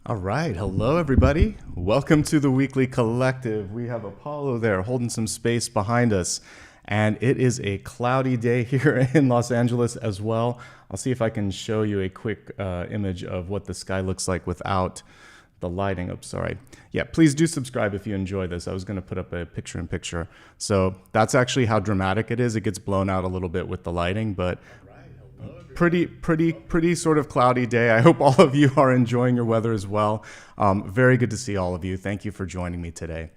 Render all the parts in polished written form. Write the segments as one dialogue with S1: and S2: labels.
S1: All right. Hello, everybody. Welcome to the Weekly Collective. We have Apollo there holding some space behind us. And it is a cloudy day here in Los Angeles as well. I'll see if I can show you a quick image of what the sky looks like without the lighting. Oops, sorry. Yeah, please do subscribe if you enjoy this. I was going to put up a picture-in-picture. So that's actually how dramatic it is. It gets blown out a little bit with the lighting, but pretty sort of cloudy day. I hope all of you are enjoying your weather as well. Very good to see all of you. Thank you for joining me today.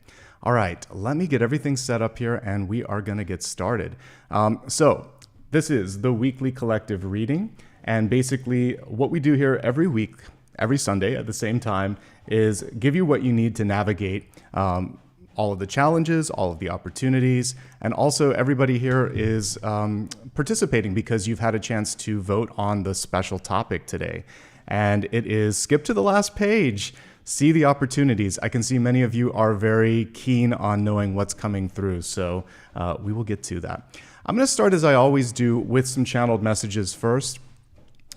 S1: All right, let me get everything set up here and we are going to get started. So this is the Weekly Collective reading, and basically what we do here every week, every Sunday at the same time, is give you what you need to navigate all of the challenges, all of the opportunities, and also everybody here is participating because you've had a chance to vote on the special topic today. And it is skip to the last page, see the opportunities. I can see many of you are very keen on knowing what's coming through, so we will get to that. I'm going to start, as I always do, with some channeled messages first.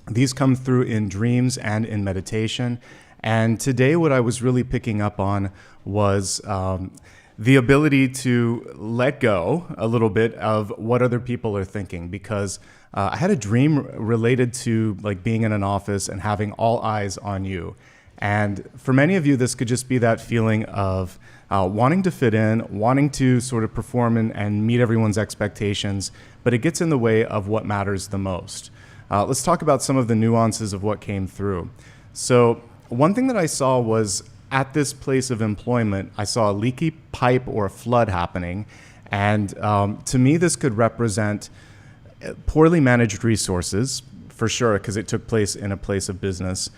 S1: These come through in dreams and in meditation. And today what I was really picking up on was the ability to let go a little bit of what other people are thinking, because I had a dream related to like being in an office and having all eyes on you. And for many of you, this could just be that feeling of wanting to fit in, wanting to sort of perform and meet everyone's expectations, but it gets in the way of what matters the most. Let's talk about some of the nuances of what came through. So one thing that I saw was at this place of employment, I saw a leaky pipe or a flood happening. And to me, this could represent poorly managed resources, for sure, because it took place in a place of business.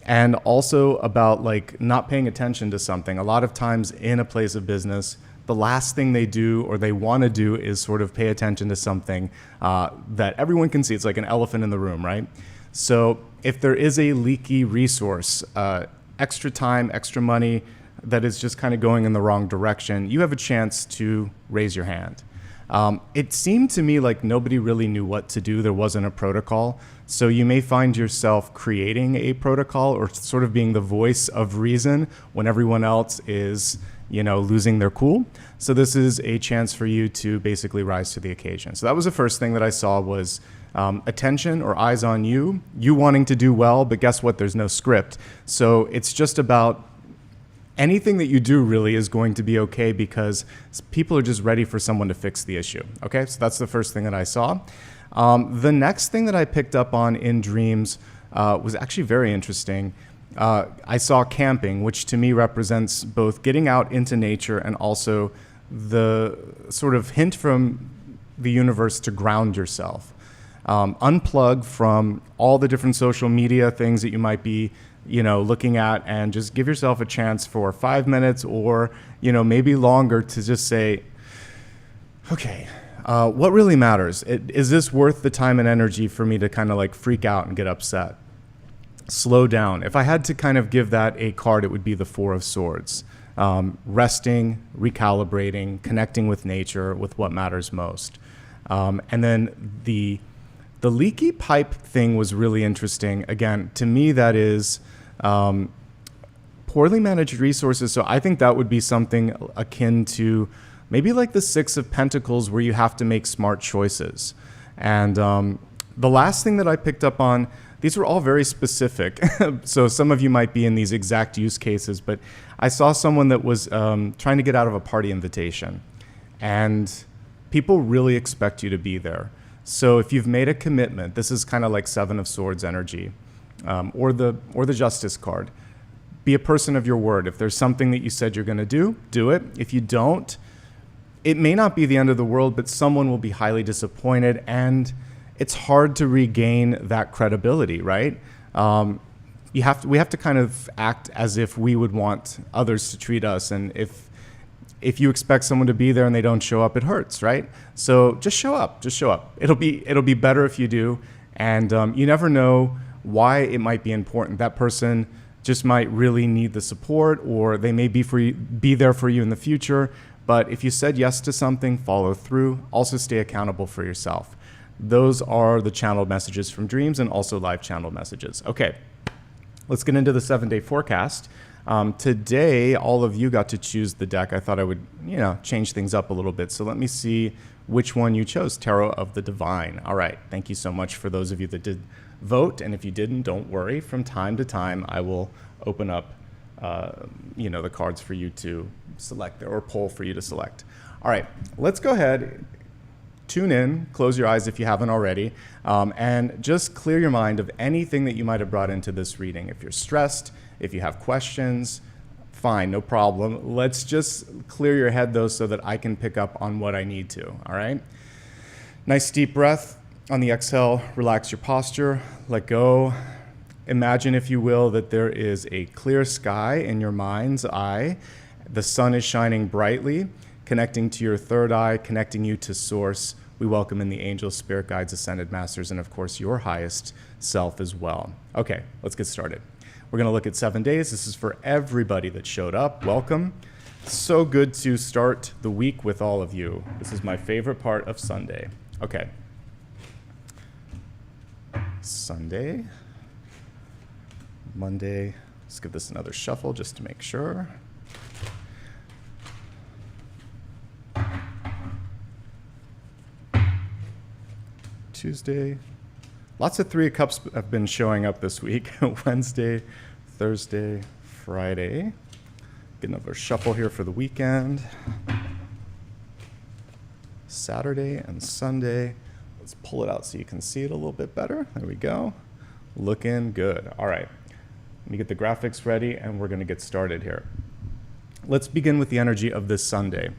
S1: And also about like not paying attention to something. A lot of times in a place of business, the last thing they do or they want to do is sort of pay attention to something that everyone can see. It's like an elephant in the room, right? So if there is a leaky resource, extra time, extra money that is just kind of going in the wrong direction, you have a chance to raise your hand. It seemed to me like nobody really knew what to do. There wasn't a protocol. So you may find yourself creating a protocol or sort of being the voice of reason when everyone else is, losing their cool. So this is a chance for you to basically rise to the occasion. So that was the first thing that I saw was attention or eyes on you wanting to do well, but guess what? There's no script. So it's just about anything that you do really is going to be okay because people are just ready for someone to fix the issue. Okay, so that's the first thing that I saw. The next thing that I picked up on in dreams was actually very interesting. I saw camping, which to me represents both getting out into nature and also the sort of hint from the universe to ground yourself. Unplug from all the different social media things that you might be, looking at, and just give yourself a chance for 5 minutes or, maybe longer to just say, okay, what really matters? Is this worth the time and energy for me to kind of like freak out and get upset? Slow down. If I had to kind of give that a card, it would be the Four of Swords. Resting, recalibrating, connecting with nature, with what matters most. And then the leaky pipe thing was really interesting. Again, to me, that is poorly managed resources. So I think that would be something akin to maybe like the Six of Pentacles, where you have to make smart choices. And the last thing that I picked up on, these were all very specific. So some of you might be in these exact use cases, but I saw someone that was trying to get out of a party invitation. And people really expect you to be there. So if you've made a commitment, this is kind of like Seven of Swords energy, or the Justice card. Be a person of your word. If there's something that you said you're going to do, do it. If you don't, it may not be the end of the world, but someone will be highly disappointed, and it's hard to regain that credibility, right? We have to kind of act as if we would want others to treat us, and if you expect someone to be there and they don't show up, it hurts, right? So just show up, It'll be better if you do. And you never know why it might be important. That person just might really need the support, or they may be there for you in the future. But if you said yes to something, follow through. Also stay accountable for yourself. Those are the channeled messages from dreams and also live channeled messages. Okay, Let's get into the 7-day forecast. Today, all of you got to choose the deck. I thought I would, change things up a little bit. So let me see which one you chose, Tarot of the Divine. All right, thank you so much for those of you that did vote. And if you didn't, don't worry. From time to time, I will open up, the cards for you to select or pull for you to select. All right, let's go ahead. Tune in, close your eyes if you haven't already, and just clear your mind of anything that you might have brought into this reading. If you're stressed, if you have questions, fine, no problem. Let's just clear your head, though, so that I can pick up on what I need to, all right? Nice deep breath. On the exhale, relax your posture, let go. Imagine, if you will, that there is a clear sky in your mind's eye. The sun is shining brightly, connecting to your third eye, connecting you to Source. We welcome in the angels, spirit guides, ascended masters, and of course your highest self as well. Okay, let's get started. We're going to look at 7 days. This is for everybody that showed up. Welcome. So good to start the week with all of you. This is my favorite part of Sunday. Okay. Sunday, Monday. Let's give this another shuffle just to make sure. Tuesday. Lots of 3 of Cups have been showing up this week. Wednesday, Thursday, Friday. Get another shuffle here for the weekend. Saturday and Sunday. Let's pull it out so you can see it a little bit better. There we go. Looking good. All right. Let me get the graphics ready and we're going to get started here. Let's begin with the energy of this Sunday.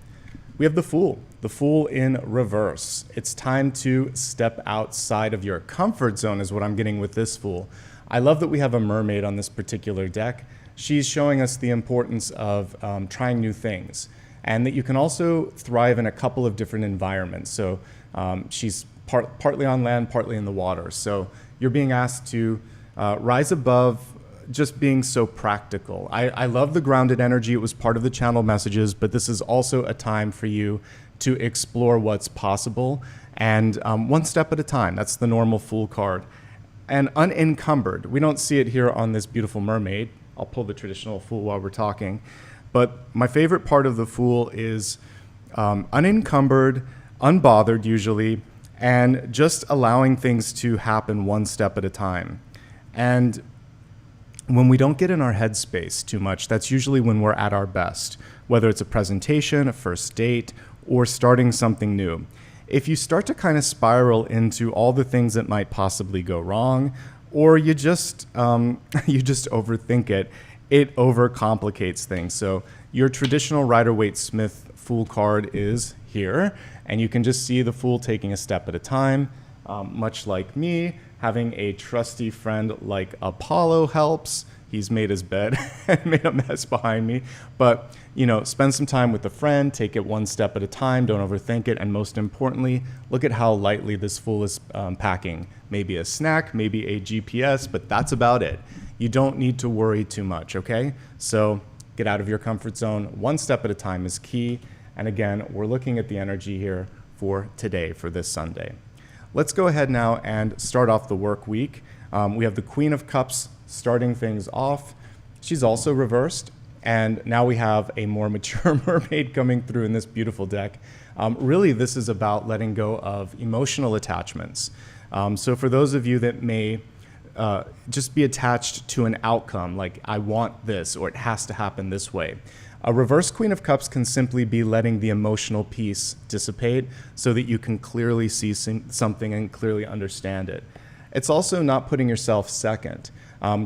S1: We have the Fool in reverse. It's time to step outside of your comfort zone is what I'm getting with this Fool. I love that we have a mermaid on this particular deck. She's showing us the importance of trying new things and that you can also thrive in a couple of different environments. So she's partly on land, partly in the water. So you're being asked to rise above just being so practical. I love the grounded energy. It was part of the channel messages, but this is also a time for you to explore what's possible and one step at a time. That's the normal Fool card. And unencumbered. We don't see it here on this beautiful mermaid. I'll pull the traditional Fool while we're talking. But my favorite part of the Fool is unencumbered, unbothered usually, and just allowing things to happen one step at a time. And when we don't get in our headspace too much, that's usually when we're at our best, whether it's a presentation, a first date, or starting something new. If you start to kind of spiral into all the things that might possibly go wrong, or you just overthink it, it overcomplicates things. So your traditional Rider-Waite-Smith Fool card is here, and you can just see the Fool taking a step at a time, much like me. Having a trusty friend like Apollo helps. He's made his bed and made a mess behind me. But, spend some time with a friend, take it one step at a time, don't overthink it, and most importantly, look at how lightly this Fool is packing. Maybe a snack, maybe a GPS, but that's about it. You don't need to worry too much, okay? So get out of your comfort zone. One step at a time is key. And again, we're looking at the energy here for today, for this Sunday. Let's go ahead now and start off the work week. We have the Queen of Cups starting things off. She's also reversed. And now we have a more mature mermaid coming through in this beautiful deck. Really, this is about letting go of emotional attachments. So for those of you that may just be attached to an outcome, like I want this or it has to happen this way, a reverse Queen of Cups can simply be letting the emotional piece dissipate so that you can clearly see something and clearly understand it. It's also not putting yourself second.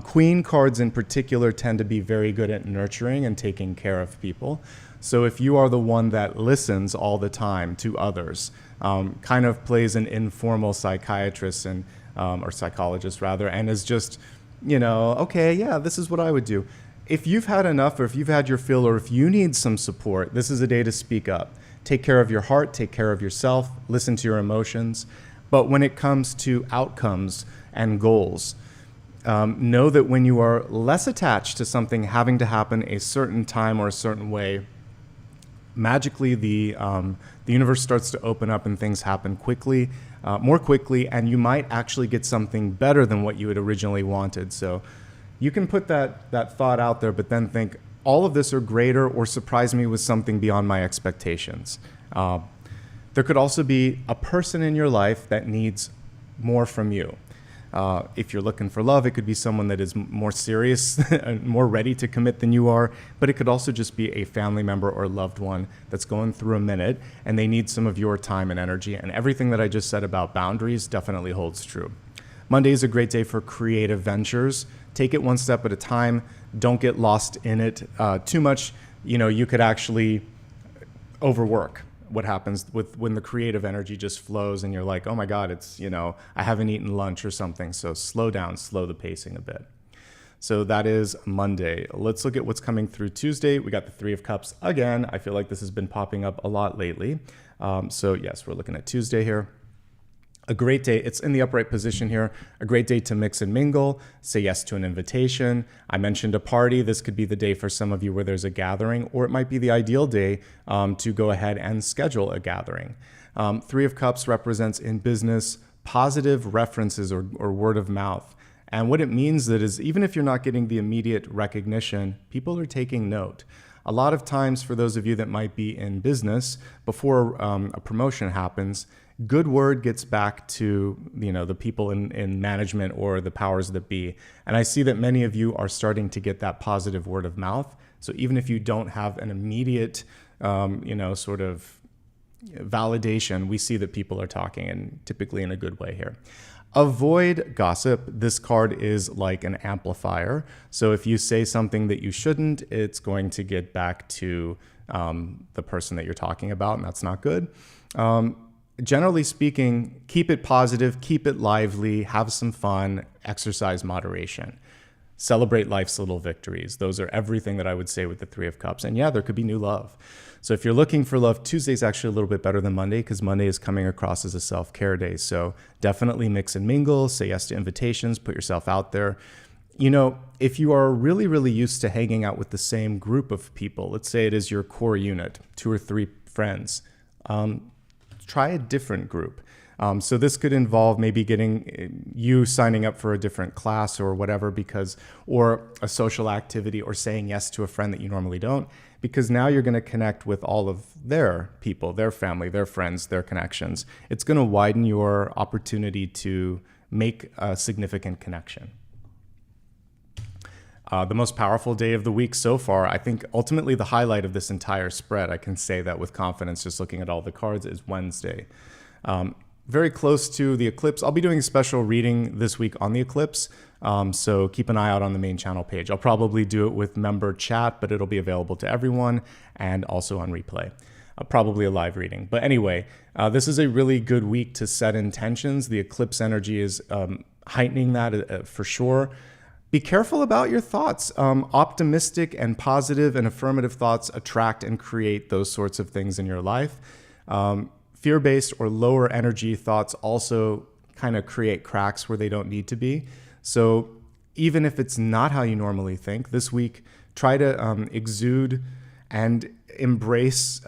S1: Queen cards in particular tend to be very good at nurturing and taking care of people. So if you are the one that listens all the time to others, kind of plays an informal psychiatrist and or psychologist rather, and is just, okay, yeah, this is what I would do. If you've had enough, or if you've had your fill, or if you need some support, this is a day to speak up. Take care of your heart, take care of yourself, listen to your emotions. But when it comes to outcomes and goals, know that when you are less attached to something having to happen a certain time or a certain way, magically the universe starts to open up and things happen quickly, more quickly, and you might actually get something better than what you had originally wanted. So you can put that thought out there, but then think, all of this are greater or surprise me with something beyond my expectations. There could also be a person in your life that needs more from you. If you're looking for love, it could be someone that is more serious and more ready to commit than you are, but it could also just be a family member or loved one that's going through a minute and they need some of your time and energy. And everything that I just said about boundaries definitely holds true. Monday is a great day for creative ventures. Take it one step at a time. Don't get lost in it too much. You could actually overwork. What happens when the creative energy just flows and you're like, oh my God, I haven't eaten lunch or something. So slow down, slow the pacing a bit. So that is Monday. Let's look at what's coming through Tuesday. We got the Three of Cups again. I feel like this has been popping up a lot lately. So yes, we're looking at Tuesday here. A great day, it's in the upright position here, a great day to mix and mingle, say yes to an invitation. I mentioned a party. This could be the day for some of you where there's a gathering, or it might be the ideal day to go ahead and schedule a gathering. Three of Cups represents in business positive references or word of mouth. And what it means that is, even if you're not getting the immediate recognition, people are taking note. A lot of times for those of you that might be in business, before a promotion happens, good word gets back to the people in management or the powers that be. And I see that many of you are starting to get that positive word of mouth. So even if you don't have an immediate sort of validation, we see that people are talking, and typically in a good way here. Avoid gossip. This card is like an amplifier. So if you say something that you shouldn't, it's going to get back to the person that you're talking about, and that's not good. Generally speaking, keep it positive, keep it lively, have some fun, exercise moderation. Celebrate life's little victories. Those are everything that I would say with the Three of Cups. And yeah, there could be new love. So if you're looking for love, Tuesday's actually a little bit better than Monday because Monday is coming across as a self-care day. So definitely mix and mingle, say yes to invitations, put yourself out there. If you are really, really used to hanging out with the same group of people, let's say it is your core unit, 2 or 3 friends, try a different group. So this could involve maybe getting you signing up for a different class or whatever, or a social activity, or saying yes to a friend that you normally don't, because now you're going to connect with all of their people, their family, their friends, their connections. It's going to widen your opportunity to make a significant connection. The most powerful day of the week so far, I think ultimately the highlight of this entire spread, I can say that with confidence just looking at all the cards, is Wednesday. Very close to the eclipse. I'll be doing a special reading this week on the eclipse, so keep an eye out on the main channel page. I'll probably do it with member chat, but it'll be available to everyone and also on replay. Probably a live reading. But anyway, this is a really good week to set intentions. The eclipse energy is heightening that for sure. Be careful about your thoughts. Optimistic and positive and affirmative thoughts attract and create those sorts of things in your life. Fear-based or lower energy thoughts also kind of create cracks where they don't need to be. So even if it's not how you normally think, this week, try to exude and embrace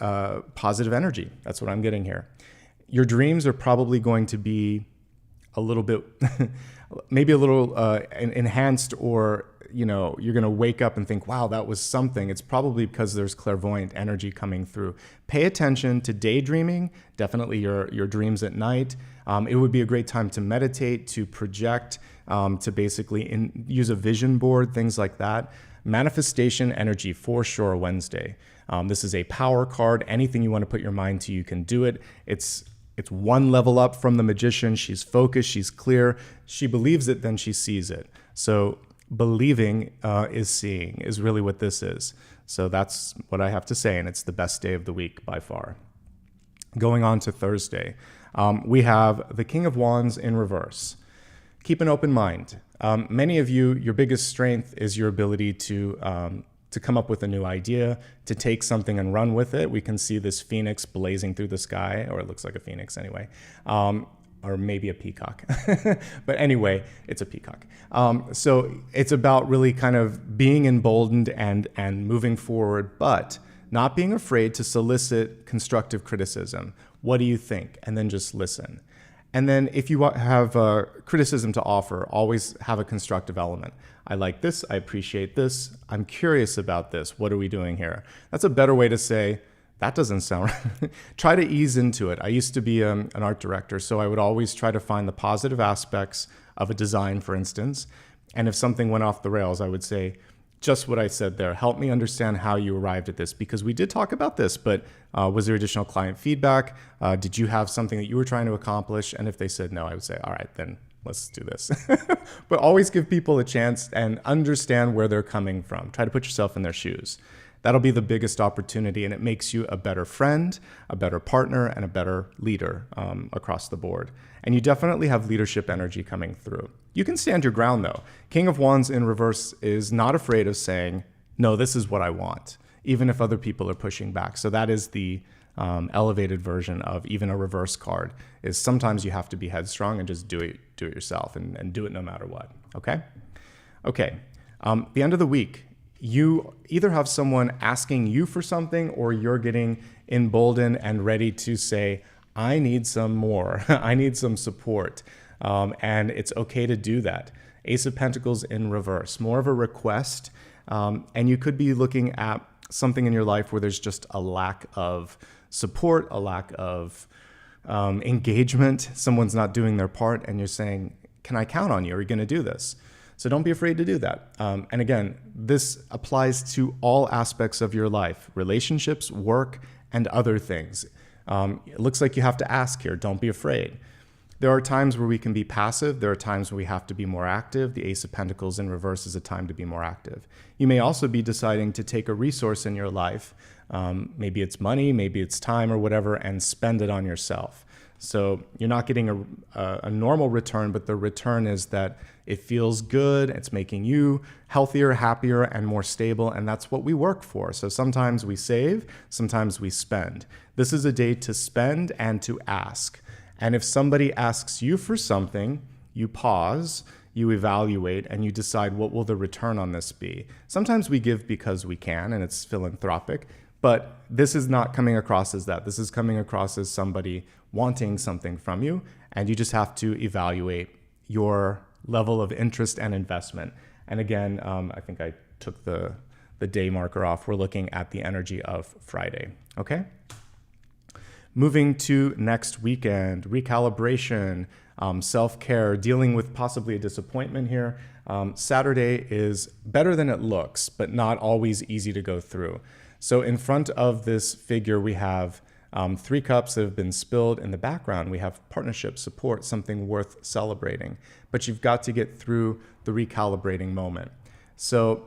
S1: positive energy. That's what I'm getting here. Your dreams are probably going to be a little bit, maybe a little enhanced, or you're going to wake up and think, wow, that was something. It's probably because there's clairvoyant energy coming through. Pay attention to daydreaming, definitely your dreams at night. It would be a great time to meditate, to project, to basically use a vision board, things like that. Manifestation energy for sure Wednesday. This is a power card. Anything you want to put your mind to, you can do it. It's one level up from the magician. She's focused, she's clear. She believes it, then she sees it. So believing is seeing is really what this is. So that's what I have to say, and it's the best day of the week by far. Going on to Thursday, we have the King of Wands in reverse. Keep an open mind. Many of you, your biggest strength is your ability to come up with a new idea, to take something and run with it. We can see this phoenix blazing through the sky, or it looks like a phoenix anyway, or maybe a peacock. But anyway, it's a peacock. So it's about really kind of being emboldened and moving forward, but not being afraid to solicit constructive criticism. What do you think? And then just listen. And then if you have criticism to offer, always have a constructive element. I like this. I appreciate this. I'm curious about this. What are we doing here? That's a better way to say, that doesn't sound right. Try to ease into it. I used to be an art director, so I would always try to find the positive aspects of a design, for instance. And if something went off the rails, I would say, just what I said there. Help me understand how you arrived at this, because we did talk about this, but was there additional client feedback? Did you have something that you were trying to accomplish? And if they said no, I would say, all right, then let's do this. But always give people a chance and understand where they're coming from. Try to put yourself in their shoes. That'll be the biggest opportunity, and it makes you a better friend, a better partner, and a better leader across the board. And you definitely have leadership energy coming through. You can stand your ground, though. King of Wands in reverse is not afraid of saying, no, this is what I want, even if other people are pushing back. So that is the elevated version of even a reverse card, is sometimes you have to be headstrong and just do it yourself and do it no matter what, okay? Okay, the end of the week, you either have someone asking you for something or you're getting emboldened and ready to say, I need some more. I need some support. And it's okay to do that. Ace of Pentacles in reverse, more of a request. And you could be looking at something in your life where there's just a lack of support, a lack of engagement. Someone's not doing their part and you're saying, can I count on you? Are you going to do this? So don't be afraid to do that. And again, this applies to all aspects of your life, relationships, work, and other things. It looks like you have to ask here. Don't be afraid. There are times where we can be passive. There are times where we have to be more active. The Ace of Pentacles in reverse is a time to be more active. You may also be deciding to take a resource in your life, maybe it's money, maybe it's time or whatever, and spend it on yourself. So you're not getting a normal return, but the return is that it feels good, it's making you healthier, happier, and more stable, and that's what we work for. So sometimes we save, sometimes we spend. This is a day to spend and to ask. And if somebody asks you for something, you pause, you evaluate, and you decide what will the return on this be. Sometimes we give because we can, and it's philanthropic, but this is not coming across as that. This is coming across as somebody wanting something from you, and you just have to evaluate your level of interest and investment. And again, I think I took the day marker off. We're looking at the energy of Friday, okay? Moving to next weekend, recalibration, self-care, dealing with possibly a disappointment here. Saturday is better than it looks, but not always easy to go through. So in front of this figure, we have 3 cups that have been spilled. In the background, we have partnership, support, something worth celebrating. But you've got to get through the recalibrating moment. So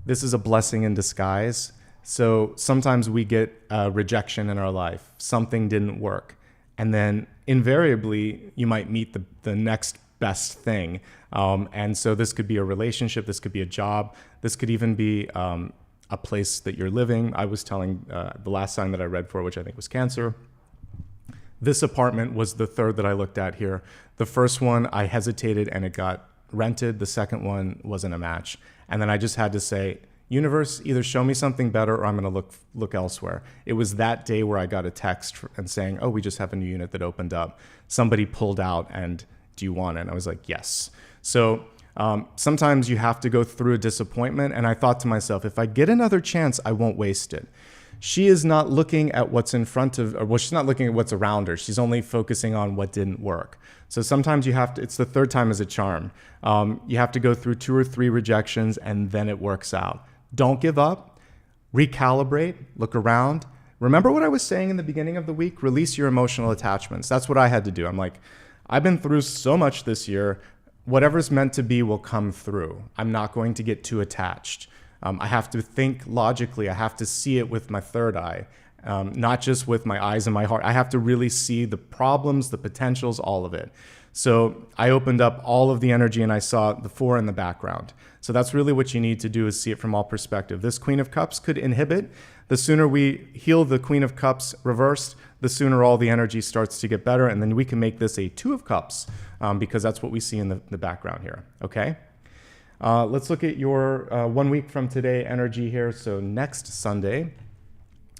S1: this is a blessing in disguise. So sometimes we get rejection in our life. Something didn't work. And then invariably, you might meet the next best thing. And so this could be a relationship. This could be a job. This could even be a place that you're living. I was telling the last sign that I read for, which I think was Cancer. This apartment was the third that I looked at here. The first one, I hesitated and it got rented. The second one wasn't a match. And then I just had to say, universe, either show me something better or I'm going to look elsewhere. It was that day where I got a text and saying, oh, we just have a new unit that opened up. Somebody pulled out and do you want it? And I was like, yes. So sometimes you have to go through a disappointment. And I thought to myself, if I get another chance, I won't waste it. She is not looking at what's in front of, or well, she's not looking at what's around her. She's only focusing on what didn't work. So sometimes you have to, it's the third time as a charm. You have to go through 2 or 3 rejections and then it works out. Don't give up, recalibrate, look around. Remember what I was saying in the beginning of the week? Release your emotional attachments. That's what I had to do. I'm like, I've been through so much this year. Whatever's meant to be will come through. I'm not going to get too attached. I have to think logically. I have to see it with my third eye, not just with my eyes and my heart. I have to really see the problems, the potentials, all of it. So I opened up all of the energy and I saw the 4 in the background. So that's really what you need to do, is see it from all perspectives. This Queen of Cups could inhibit. The sooner we heal the Queen of Cups reversed, the sooner all the energy starts to get better. And then we can make this a 2 of Cups because that's what we see in the background here. Okay. Let's look at your 1 week from today energy here. So next Sunday,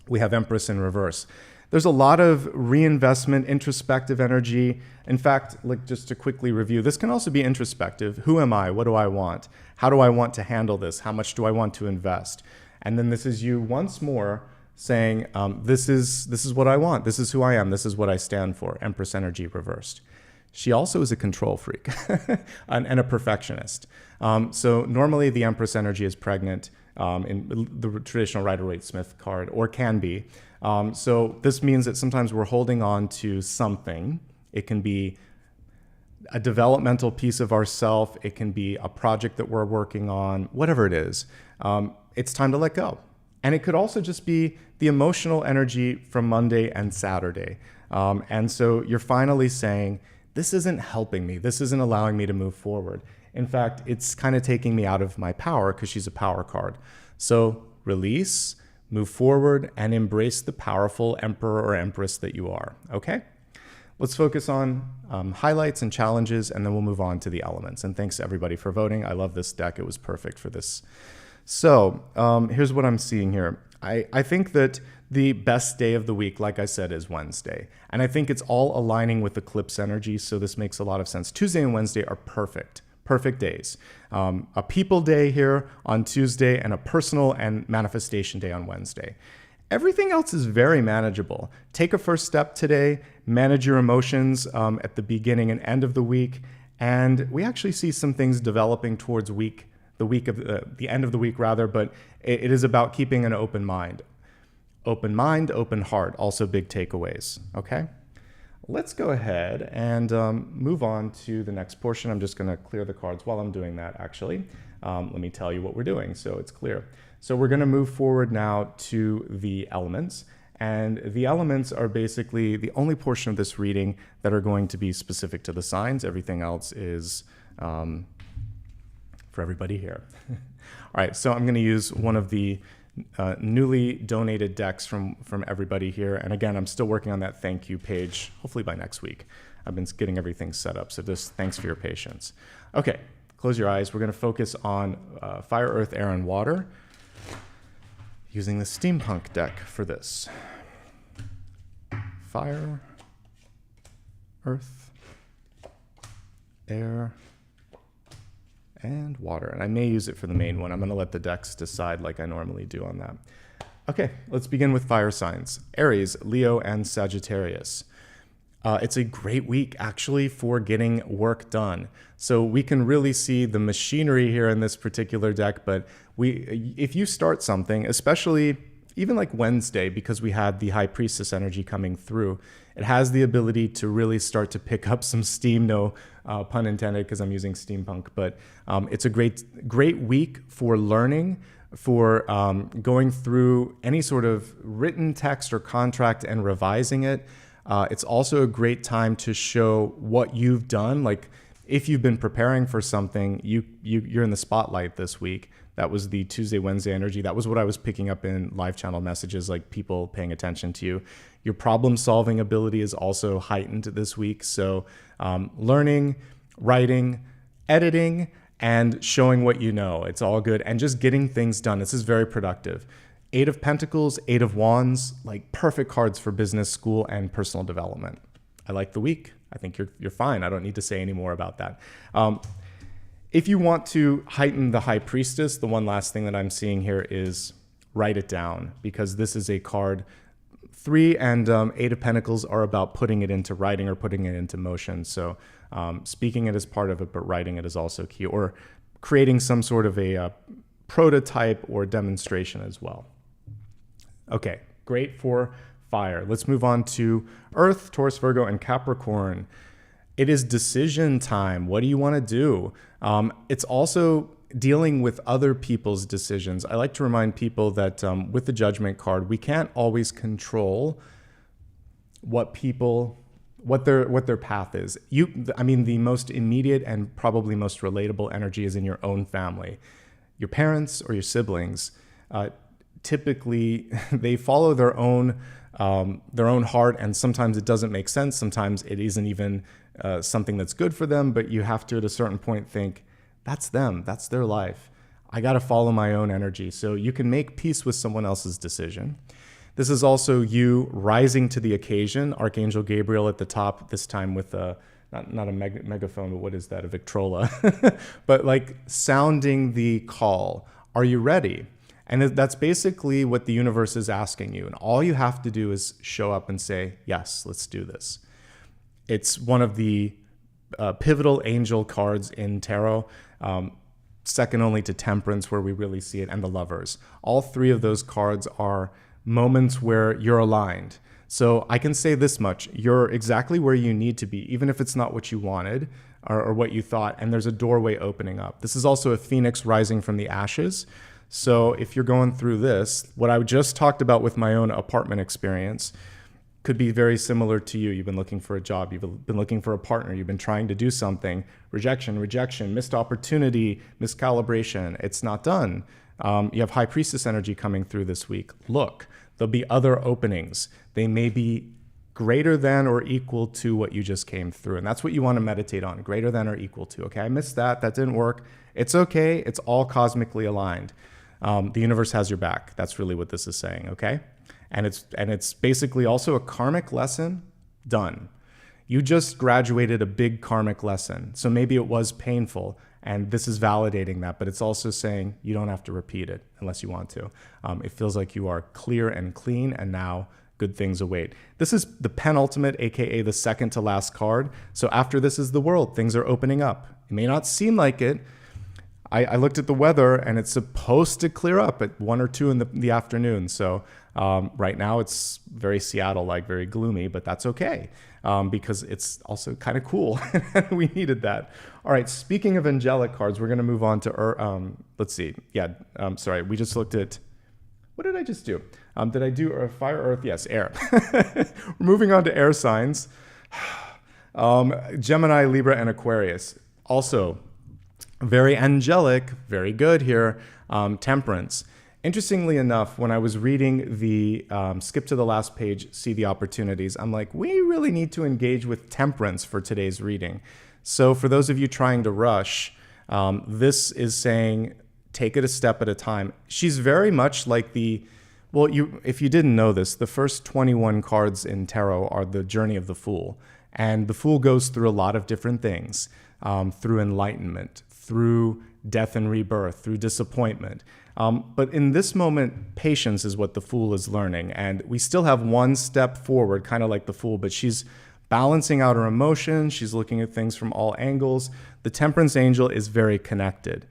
S1: we have Empress in reverse. There's a lot of reinvestment, introspective energy. In fact, like just to quickly review, this can also be introspective. Who am I? What do I want? How do I want to handle this? How much do I want to invest? And then this is you once more saying, this is what I want. This is who I am. This is what I stand for. Empress energy reversed. She also is a control freak and a perfectionist. So normally the Empress energy is pregnant in the traditional Rider-Waite-Smith card, or can be. So this means that sometimes we're holding on to something. It can be a developmental piece of ourself. It can be a project that we're working on, whatever it is. It's time to let go. And it could also just be the emotional energy from Monday and Saturday. And so you're finally saying, this isn't helping me. This isn't allowing me to move forward. In fact, it's kind of taking me out of my power because she's a power card. So release, move forward, and embrace the powerful emperor or empress that you are. Okay? Let's focus on highlights and challenges, and then we'll move on to the elements. And thanks to everybody for voting. I love this deck. It was perfect for this. So here's what I'm seeing here. I think that the best day of the week, like I said, is Wednesday. And I think it's all aligning with eclipse energy, so this makes a lot of sense. Tuesday and Wednesday are perfect days. A people day here on Tuesday and a personal and manifestation day on Wednesday. Everything else is very manageable. Take a first step today, manage your emotions at the beginning and end of the week, and we actually see some things developing towards the end of the week rather, but it is about keeping an open mind. Open mind, open heart, also big takeaways, okay? Let's go ahead and move on to the next portion. I'm just gonna clear the cards while I'm doing that, actually. Let me tell you what we're doing so it's clear. So we're gonna move forward now to the elements. And the elements are basically the only portion of this reading that are going to be specific to the signs. Everything else is for everybody here. All right, so I'm gonna use one of the newly donated decks from everybody here. And again, I'm still working on that thank you page, hopefully by next week. I've been getting everything set up, so just thanks for your patience. Okay, close your eyes. We're gonna focus on fire, earth, air, and water using the steampunk deck for this. Fire, earth, air, and water. And I may use it for the main one. I'm gonna let the decks decide like I normally do on that. Okay, let's begin with fire signs. Aries, Leo, and Sagittarius. It's a great week actually for getting work done. So we can really see the machinery here in this particular deck, but if you start something, especially even like Wednesday, because we had the High Priestess energy coming through, it has the ability to really start to pick up some steam, no pun intended, because I'm using steampunk, but it's a great week for learning, for going through any sort of written text or contract and revising it. It's also a great time to show what you've done. Like if you've been preparing for something, you're in the spotlight this week. That was the Tuesday, Wednesday energy. That was what I was picking up in live channel messages, like people paying attention to you. Your problem solving ability is also heightened this week. So learning, writing, editing, and showing what you know. It's all good. And just getting things done. This is very productive. 8 of Pentacles, 8 of Wands, like perfect cards for business, school, and personal development. I like the week. I think you're fine. I don't need to say any more about that. If you want to heighten the High Priestess, the one last thing that I'm seeing here is write it down, because this is a card. 3 and 8 of Pentacles are about putting it into writing or putting it into motion. So speaking it is part of it, but writing it is also key, or creating some sort of a prototype or demonstration as well. Okay, great for fire. Let's move on to Earth, Taurus, Virgo, and Capricorn. It is decision time. What do you want to do? It's also dealing with other people's decisions. I like to remind people that with the Judgment card, we can't always control what their path is. The most immediate and probably most relatable energy is in your own family. Your parents or your siblings, typically they follow their own heart, and sometimes it doesn't make sense. Sometimes it isn't even something that's good for them, but you have to at a certain point think, that's them, that's their life. I got to follow my own energy. So you can make peace with someone else's decision. This is also you rising to the occasion. Archangel Gabriel at the top, this time with a, not a megaphone, but what is that? A Victrola. But like sounding the call. Are you ready? And that's basically what the universe is asking you. And all you have to do is show up and say, yes, let's do this. It's one of the pivotal angel cards in tarot, second only to Temperance, where we really see it, and the Lovers. All three of those cards are moments where you're aligned. So I can say this much: you're exactly where you need to be, even if it's not what you wanted or what you thought, and there's a doorway opening up. This is also a phoenix rising from the ashes. So if you're going through this, what I just talked about with my own apartment experience could be very similar to you. You've been looking for a job, you've been looking for a partner, you've been trying to do something, rejection, missed opportunity, miscalibration, it's not done. You have High Priestess energy coming through this week. Look, there'll be other openings. They may be greater than or equal to what you just came through. And that's what you want to meditate on, greater than or equal to. Okay, I missed that. That didn't work. It's okay. It's all cosmically aligned. The universe has your back. That's really what this is saying, okay? And it's basically also a karmic lesson done. You just graduated a big karmic lesson. So maybe it was painful, and this is validating that, but it's also saying you don't have to repeat it unless you want to. It feels like you are clear and clean, and now good things await. This is the penultimate, aka the second to last card. So after this is the world. Things are opening up. It may not seem like it. I looked at the weather, and it's supposed to clear up at 1 or 2 in the afternoon. So right now it's very Seattle-like, very gloomy, but that's okay because it's also kind of cool. We needed that. All right, speaking of angelic cards, we're going to move on to, let's see. Yeah, sorry, we just looked at, what did I just do? Did I do fire, earth? Yes, air. We're moving on to air signs. Gemini, Libra, and Aquarius. Also, very angelic, very good here. Temperance. Interestingly enough, when I was reading the skip to the last page, see the opportunities, I'm like, we really need to engage with temperance for today's reading. So for those of you trying to rush, this is saying, take it a step at a time. She's very much like if you didn't know this, the first 21 cards in tarot are the journey of the Fool. And the Fool goes through a lot of different things, through enlightenment, through death and rebirth, through disappointment. But in this moment, patience is what the Fool is learning. And we still have one step forward, kind of like the Fool, but she's balancing out her emotions. She's looking at things from all angles. The Temperance Angel is very connected.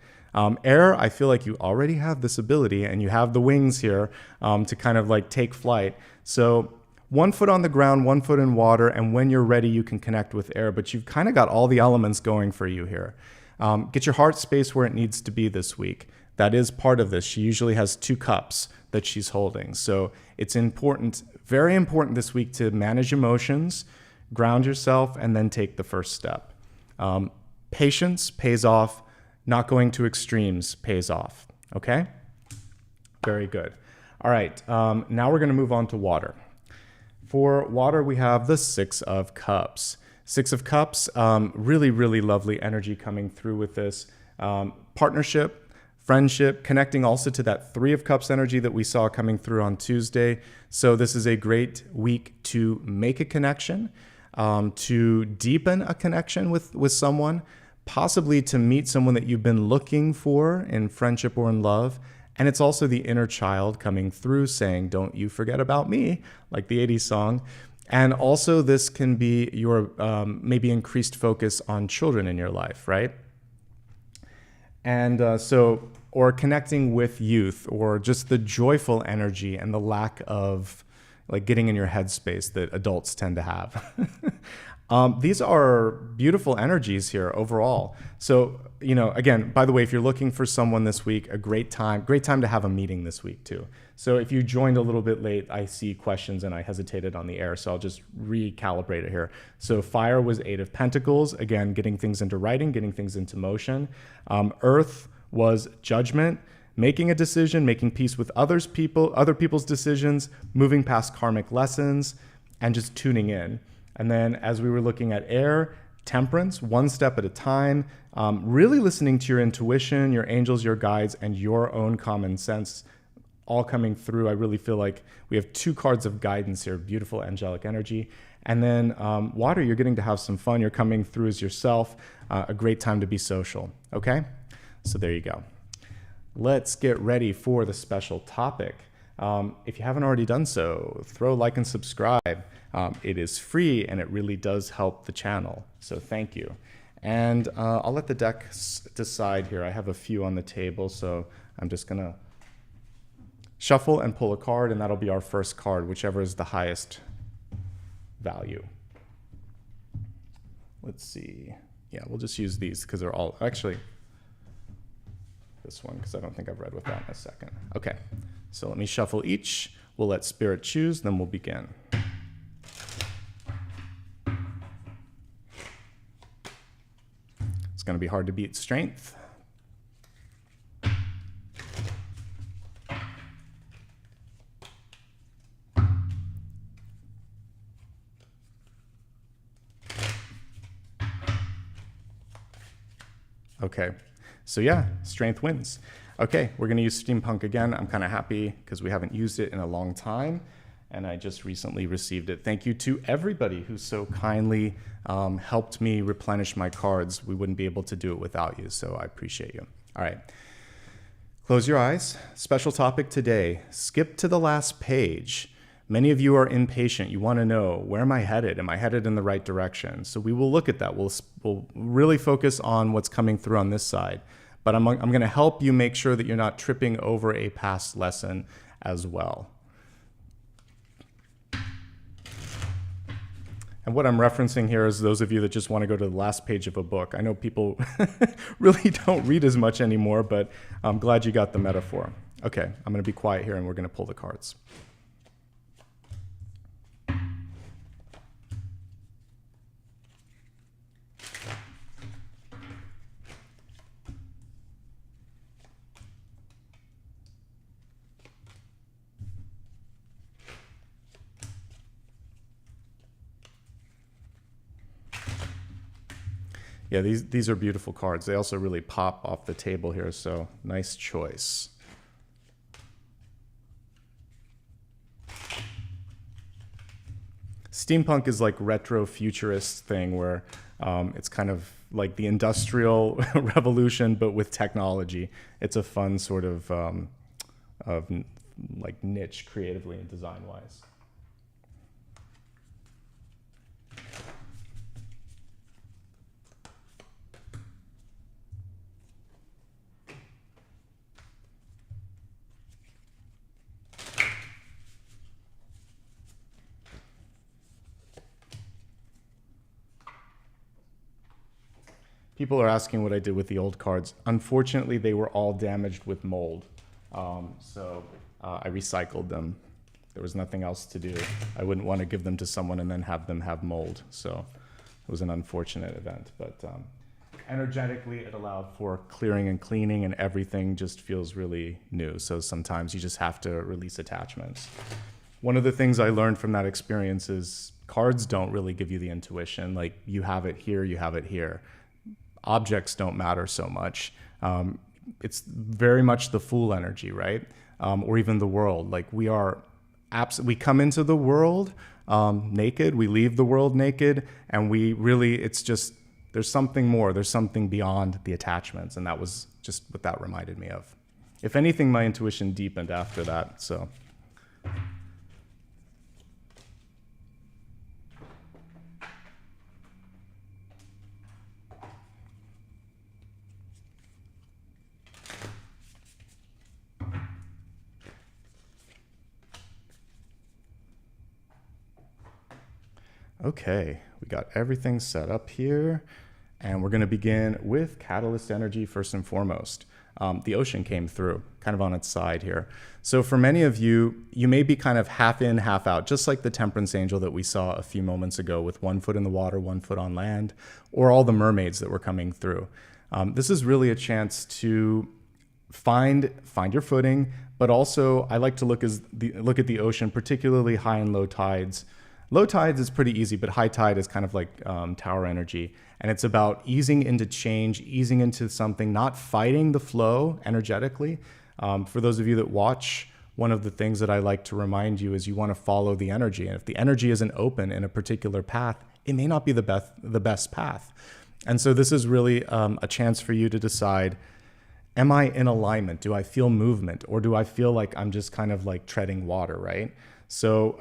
S1: Air, I feel like you already have this ability, and you have the wings here to kind of like take flight. So 1 foot on the ground, 1 foot in water, and when you're ready, you can connect with air. But you've kind of got all the elements going for you here. Get your heart space where it needs to be this week. That is part of this. She usually has 2 cups that she's holding. So it's important, very important this week to manage emotions, ground yourself, and then take the first step. Patience pays off. Not going to extremes pays off. Okay? Very good. All right. Now we're going to move on to water. For water, we have the 6 of Cups. 6 of Cups, really, really lovely energy coming through with this. Partnership, friendship, connecting also to that 3 of Cups energy that we saw coming through on Tuesday. So this is a great week to make a connection, to deepen a connection with someone, possibly to meet someone that you've been looking for in friendship or in love. And it's also the inner child coming through saying, don't you forget about me, like the 80s song. And also this can be your maybe increased focus on children in your life, right? And or connecting with youth, or just the joyful energy and the lack of like getting in your headspace that adults tend to have. These are beautiful energies here overall. So, again, by the way, if you're looking for someone this week, a great time to have a meeting this week too. So if you joined a little bit late, I see questions and I hesitated on the air, so I'll just recalibrate it here. So fire was 8 of Pentacles, again, getting things into writing, getting things into motion. Earth was judgment, making a decision, making peace with other people's decisions, moving past karmic lessons, and just tuning in. And then as we were looking at air, temperance, 1 step at a time, really listening to your intuition, your angels, your guides, and your own common sense, all coming through. I really feel like we have 2 cards of guidance here, beautiful angelic energy. And then water, you're getting to have some fun. You're coming through as yourself. A great time to be social. Okay? So there you go. Let's get ready for the special topic. If you haven't already done so, throw a like and subscribe. It is free and it really does help the channel. So thank you. And I'll let the deck decide here. I have a few on the table, so I'm just going to shuffle and pull a card, and that'll be our first card, whichever is the highest value. Let's see. Yeah, we'll just use these because they're all, actually, this one, because I don't think I've read with that in a second. Okay, so let me shuffle each. We'll let Spirit choose, then we'll begin. It's going to be hard to beat Strength. Okay, so yeah, Strength wins. Okay, we're gonna use Steampunk again. I'm kind of happy because we haven't used it in a long time, and I just recently received it. Thank you to everybody who so kindly helped me replenish my cards. We wouldn't be able to do it without you, so I appreciate you. All right, close your eyes. Special topic today, skip to the last page. Many of you are impatient. You want to know, where am I headed? Am I headed in the right direction? So we will look at that. We'll really focus on what's coming through on this side. But I'm going to help you make sure that you're not tripping over a past lesson as well. And what I'm referencing here is those of you that just want to go to the last page of a book. I know people really don't read as much anymore, but I'm glad you got the metaphor. Okay, I'm going to be quiet here and we're going to pull the cards. Yeah, these are beautiful cards. They also really pop off the table here, so nice choice. Steampunk is like retro futurist thing where it's kind of like the industrial revolution, but with technology. It's a fun sort of like niche creatively and design-wise. People are asking what I did with the old cards. Unfortunately, they were all damaged with mold. So I recycled them. There was nothing else to do. I wouldn't want to give them to someone and then have them have mold. So it was an unfortunate event. But energetically, it allowed for clearing and cleaning, and everything just feels really new. So sometimes you just have to release attachments. One of the things I learned from that experience is cards don't really give you the intuition. Like, you have it here, you have it here. Objects don't matter so much. It's very much the Fool energy, right? Or even the world. Like, we come into the world naked, we leave the world naked, and it's just, there's something more, there's something beyond the attachments, and that was just what that reminded me of. If anything, my intuition deepened after that, so. Okay, we got everything set up here, and we're going to begin with Catalyst energy first and foremost. The ocean came through, kind of on its side here. So for many of you, you may be kind of half in, half out, just like the Temperance Angel that we saw a few moments ago with 1 foot in the water, 1 foot on land, or all the mermaids that were coming through. This is really a chance to find your footing, but also I like to look at the ocean, particularly high and low tides. Low tides is pretty easy, but high tide is kind of like tower energy. And it's about easing into change, easing into something, not fighting the flow energetically. For those of you that watch one of the things that I like to remind you is you want to follow the energy. And if the energy isn't open in a particular path, it may not be the best path. And so this is really a chance for you to decide, am I in alignment? Do I feel movement? Or do I feel like I'm just kind of like treading water, right? So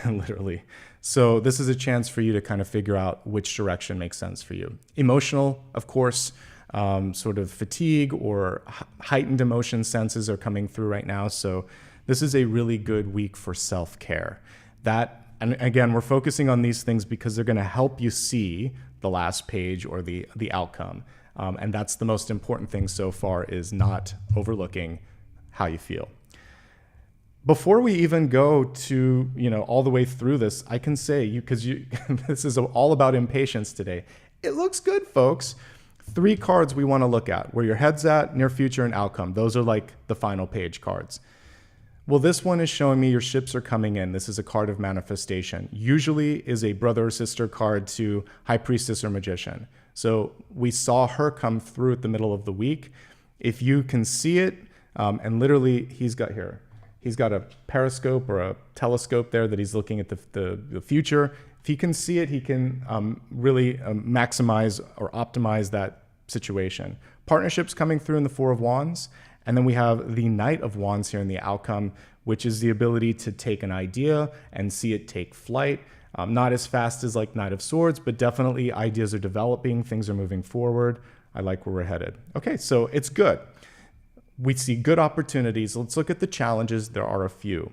S1: literally. So this is a chance for you to kind of figure out which direction makes sense for you. Emotional, of course, sort of fatigue or heightened emotion senses are coming through right now. So this is a really good week for self-care. And again, we're focusing on these things because they're going to help you see the last page or the outcome. And that's the most important thing so far, is not overlooking how you feel. Before we even go to, all the way through this, I can say because this is all about impatience today. It looks good, folks. 3 cards we want to look at: where your head's at, near future, and outcome. Those are like the final page cards. Well, this one is showing me your ships are coming in. This is a card of manifestation. Usually is a brother or sister card to High Priestess or Magician. So we saw her come through at the middle of the week. If you can see it, and literally he's got a periscope or a telescope there that he's looking at the future. If he can see it, he can really maximize or optimize that situation. Partnerships coming through in the 4 of Wands. And then we have the Knight of Wands here in the outcome, which is the ability to take an idea and see it take flight. Not as fast as like Knight of Swords, but definitely ideas are developing, things are moving forward. I like where we're headed. Okay, so it's good. We see good opportunities. Let's look at the challenges. There are a few.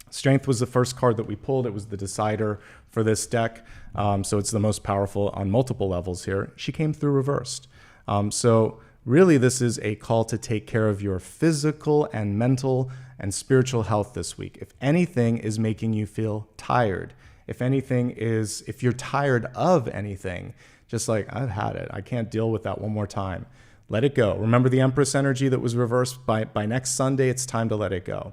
S1: Strength was the first card that we pulled. It was the decider for this deck. So it's the most powerful on multiple levels here. She came through reversed. So really, this is a call to take care of your physical and mental and spiritual health this week. If anything is making you feel tired, if you're tired of anything, just like, I've had it, I can't deal with that one more time, let it go. Remember the Empress energy that was reversed? By next Sunday, it's time to let it go.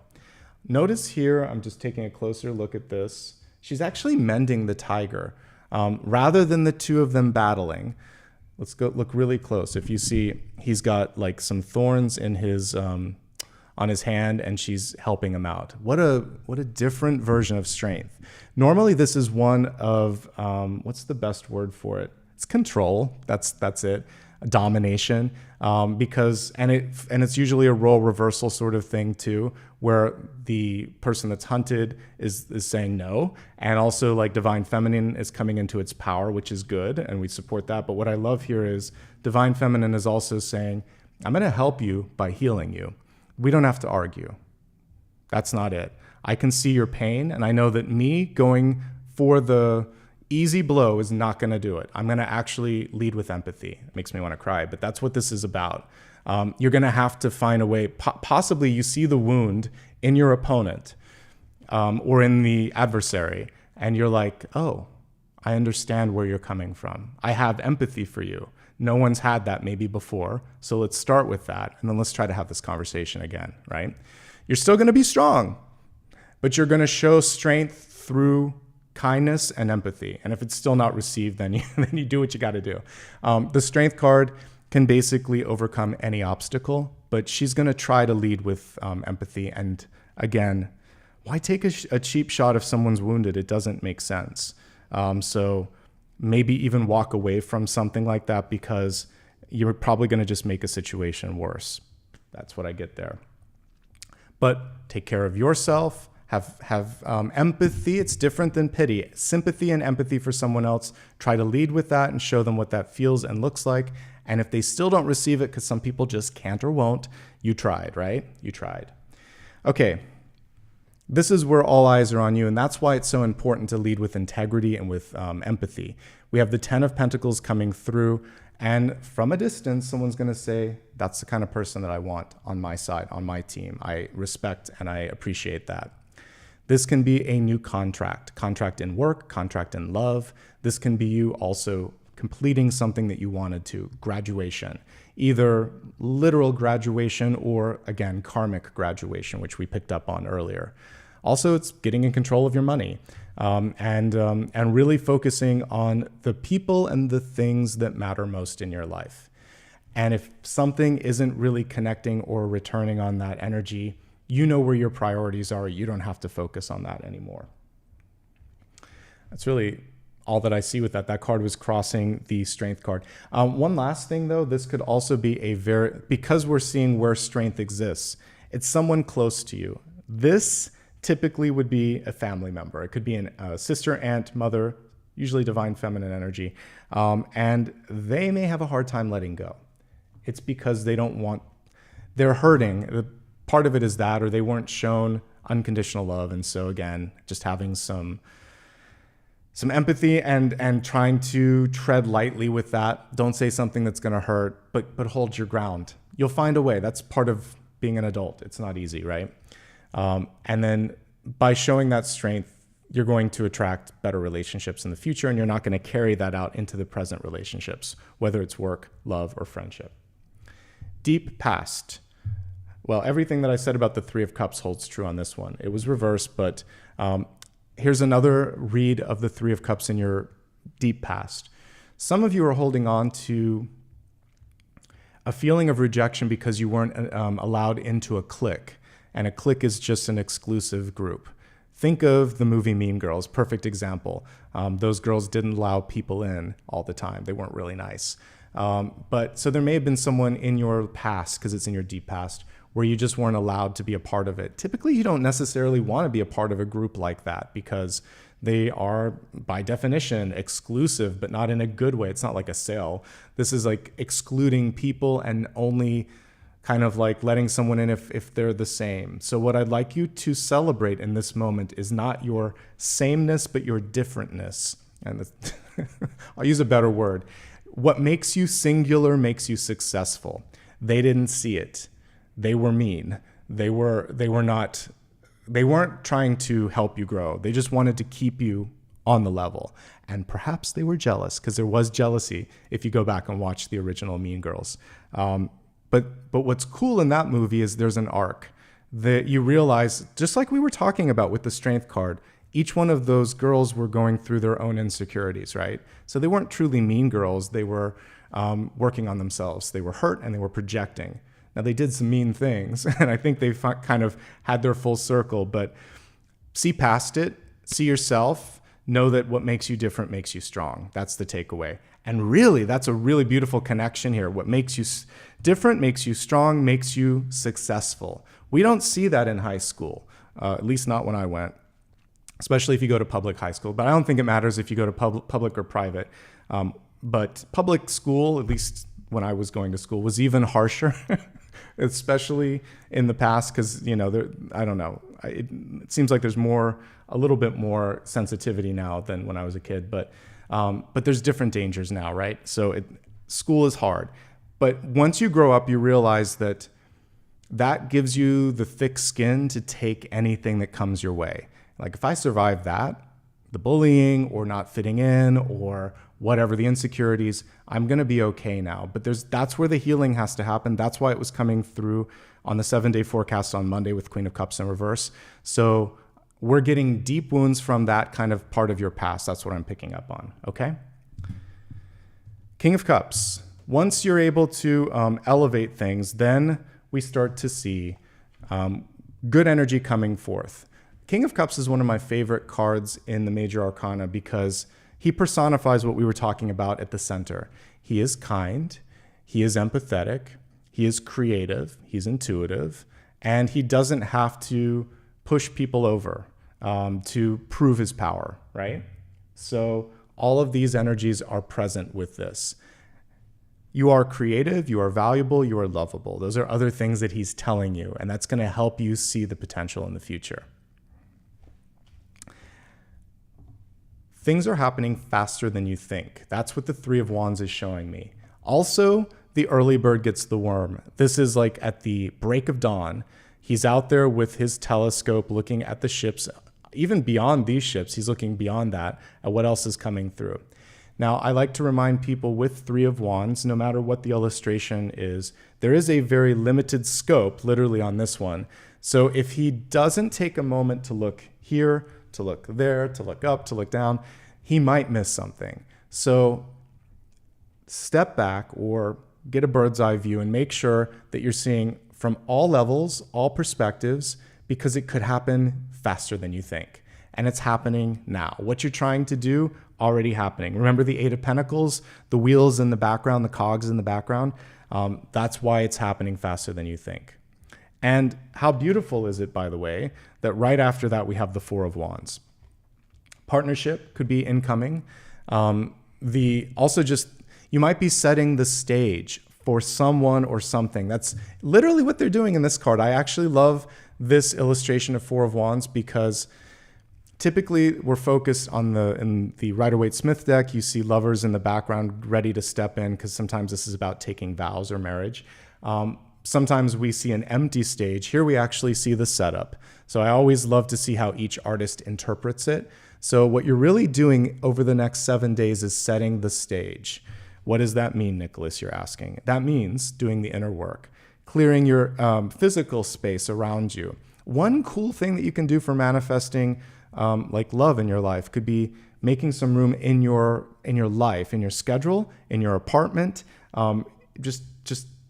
S1: Notice here, I'm just taking a closer look at this. She's actually mending the tiger. Rather than the 2 of them battling, let's go look really close. If you see, he's got like some thorns in his on his hand, and she's helping him out. What a different version of strength. Normally, this is one of what's the best word for it? It's control. That's it. Domination. Because it's usually a role reversal sort of thing too, where the person that's hunted is saying no, and also like Divine Feminine is coming into its power, which is good, and we support that. But what I love here is Divine Feminine is also saying, I'm going to help you by healing you. We don't have to argue. That's not it. I can see your pain, and I know that me going for the easy blow is not going to do it. I'm going to actually lead with empathy. It makes me want to cry, but that's what this is about. You're going to have to find a way. Possibly you see the wound in your opponent or in the adversary, and you're like, oh, I understand where you're coming from. I have empathy for you. No one's had that maybe before, so let's start with that, and then let's try to have this conversation again, right? You're still going to be strong, but you're going to show strength through kindness and empathy. And if it's still not received, then you do what you got to do. The Strength card can basically overcome any obstacle, but she's going to try to lead with empathy. And again, why take a cheap shot if someone's wounded? It doesn't make sense. So maybe even walk away from something like that, because you're probably going to just make a situation worse. That's what I get there. But take care of yourself. Have empathy. It's different than pity. Sympathy and empathy for someone else. Try to lead with that and show them what that feels and looks like. And if they still don't receive it, because some people just can't or won't, you tried, right? You tried. Okay. This is where all eyes are on you, and that's why it's so important to lead with integrity and with empathy. We have the 10 of Pentacles coming through, and from a distance, someone's going to say, that's the kind of person that I want on my side, on my team. I respect and I appreciate that. This can be a new contract in work, contract in love. This can be you also completing something that you wanted to, graduation, either literal graduation or, again, karmic graduation, which we picked up on earlier. Also, it's getting in control of your money and really focusing on the people and the things that matter most in your life. And if something isn't really connecting or returning on that energy, you know where your priorities are. You don't have to focus on that anymore. That's really all that I see with that. That card was crossing the strength card. One last thing though, this could also be because we're seeing where strength exists, it's someone close to you. This typically would be a family member. It could be a sister, aunt, mother, usually divine feminine energy. And they may have a hard time letting go. It's because they're hurting. Part of it is that, or they weren't shown unconditional love. And so again, just having some empathy and trying to tread lightly with that. Don't say something that's going to hurt, but hold your ground. You'll find a way. That's part of being an adult. It's not easy, right? And then by showing that strength, you're going to attract better relationships in the future, and you're not going to carry that out into the present relationships, whether it's work, love, or friendship. Deep past. Well, everything that I said about the Three of Cups holds true on this one. It was reversed, but here's another read of the Three of Cups in your deep past. Some of you are holding on to a feeling of rejection because you weren't allowed into a clique, and a clique is just an exclusive group. Think of the movie Mean Girls, perfect example. Those girls didn't allow people in all the time. They weren't really nice. But so there may have been someone in your past, because it's in your deep past, where you just weren't allowed to be a part of it. Typically, you don't necessarily want to be a part of a group like that because they are, by definition, exclusive, but not in a good way. It's not like a sale. This is like excluding people and only kind of like letting someone in if they're the same. So what I'd like you to celebrate in this moment is not your sameness, but your differentness. And I'll use a better word. What makes you singular makes you successful. They didn't see it. They were mean. They weren't trying to help you grow. They just wanted to keep you on the level. And perhaps they were jealous, because there was jealousy if you go back and watch the original Mean Girls. But what's cool in that movie is there's an arc that you realize, just like we were talking about with the strength card, each one of those girls were going through their own insecurities, right? So they weren't truly mean girls. They were working on themselves. They were hurt and they were projecting. Now, they did some mean things, and I think they kind of had their full circle, but see past it, see yourself, know that what makes you different makes you strong. That's the takeaway. And really, that's a really beautiful connection here. What makes you different makes you strong, makes you successful. We don't see that in high school, at least not when I went, especially if you go to public high school. But I don't think it matters if you go to public or private. But public school, at least when I was going to school, was even harsher, especially in the past, because, I don't know. It seems like there's a little bit more sensitivity now than when I was a kid, but there's different dangers now, right? So school is hard. But once you grow up, you realize that gives you the thick skin to take anything that comes your way. Like if I survive that, the bullying or not fitting in or whatever, the insecurities, I'm going to be okay now. But that's where the healing has to happen. That's why it was coming through on the 7-day forecast on Monday with Queen of Cups in reverse. So we're getting deep wounds from that kind of part of your past. That's what I'm picking up on, okay? King of Cups. Once you're able to elevate things, then we start to see good energy coming forth. King of Cups is one of my favorite cards in the major arcana because he personifies what we were talking about at the center. He is kind, he is empathetic, he is creative, he's intuitive, and he doesn't have to push people over to prove his power, right? So all of these energies are present with this. You are creative, you are valuable, you are lovable. Those are other things that he's telling you, and that's going to help you see the potential in the future. Things are happening faster than you think. That's what the Three of Wands is showing me. Also, the early bird gets the worm. This is like at the break of dawn. He's out there with his telescope looking at the ships, even beyond these ships. He's looking beyond that at what else is coming through. Now, I like to remind people with Three of Wands, no matter what the illustration is, there is a very limited scope, literally on this one. So if he doesn't take a moment to look here, to look there, to look up, to look down, he might miss something. So step back or get a bird's eye view and make sure that you're seeing from all levels, all perspectives, because it could happen faster than you think. And it's happening now. What you're trying to do, already happening. Remember the Eight of Pentacles, the wheels in the background, the cogs in the background? That's why it's happening faster than you think. And how beautiful is it, by the way, that right after that we have the Four of Wands. Partnership could be incoming. You might be setting the stage for someone or something. That's literally what they're doing in this card. I actually love this illustration of Four of Wands because typically we're focused on in the Rider-Waite-Smith deck, you see lovers in the background ready to step in because sometimes this is about taking vows or marriage. Sometimes we see an empty stage. Here we actually see the setup. So I always love to see how each artist interprets it. So what you're really doing over the next 7 days is setting the stage. What does that mean, Nicholas, you're asking? That means doing the inner work, clearing your physical space around you. One cool thing that you can do for manifesting like love in your life could be making some room in your life, in your schedule, in your apartment, just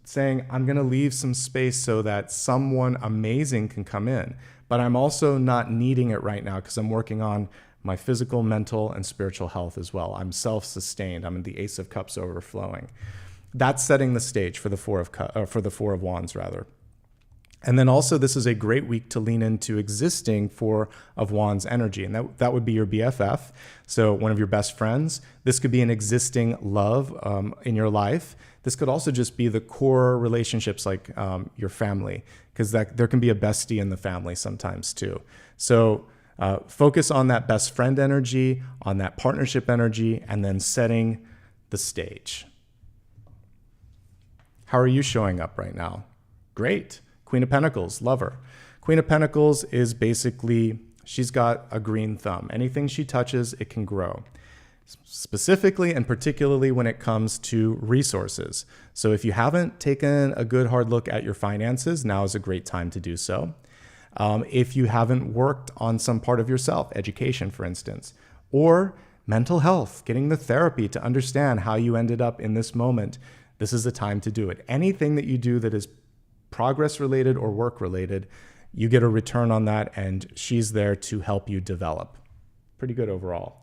S1: saying, I'm going to leave some space so that someone amazing can come in, but I'm also not needing it right now because I'm working on my physical, mental, and spiritual health as well. I'm self-sustained. I'm in the Ace of Cups overflowing. That's setting the stage for the Four of Wands, rather. And then also, this is a great week to lean into existing Four of Wands energy. And that would be your BFF, so one of your best friends. This could be an existing love in your life. This could also just be the core relationships like your family, because there can be a bestie in the family sometimes too. So focus on that best friend energy, on that partnership energy, and then setting the stage. How are you showing up right now? Great. Queen of Pentacles, lover. Queen of Pentacles is basically, she's got a green thumb. Anything she touches, it can grow. Specifically and particularly when it comes to resources. So if you haven't taken a good hard look at your finances, now is a great time to do so. If you haven't worked on some part of yourself, education, for instance, or mental health, getting the therapy to understand how you ended up in this moment, this is the time to do it. Anything that you do that is progress related or work related, you get a return on that, and she's there to help you develop. Pretty good overall.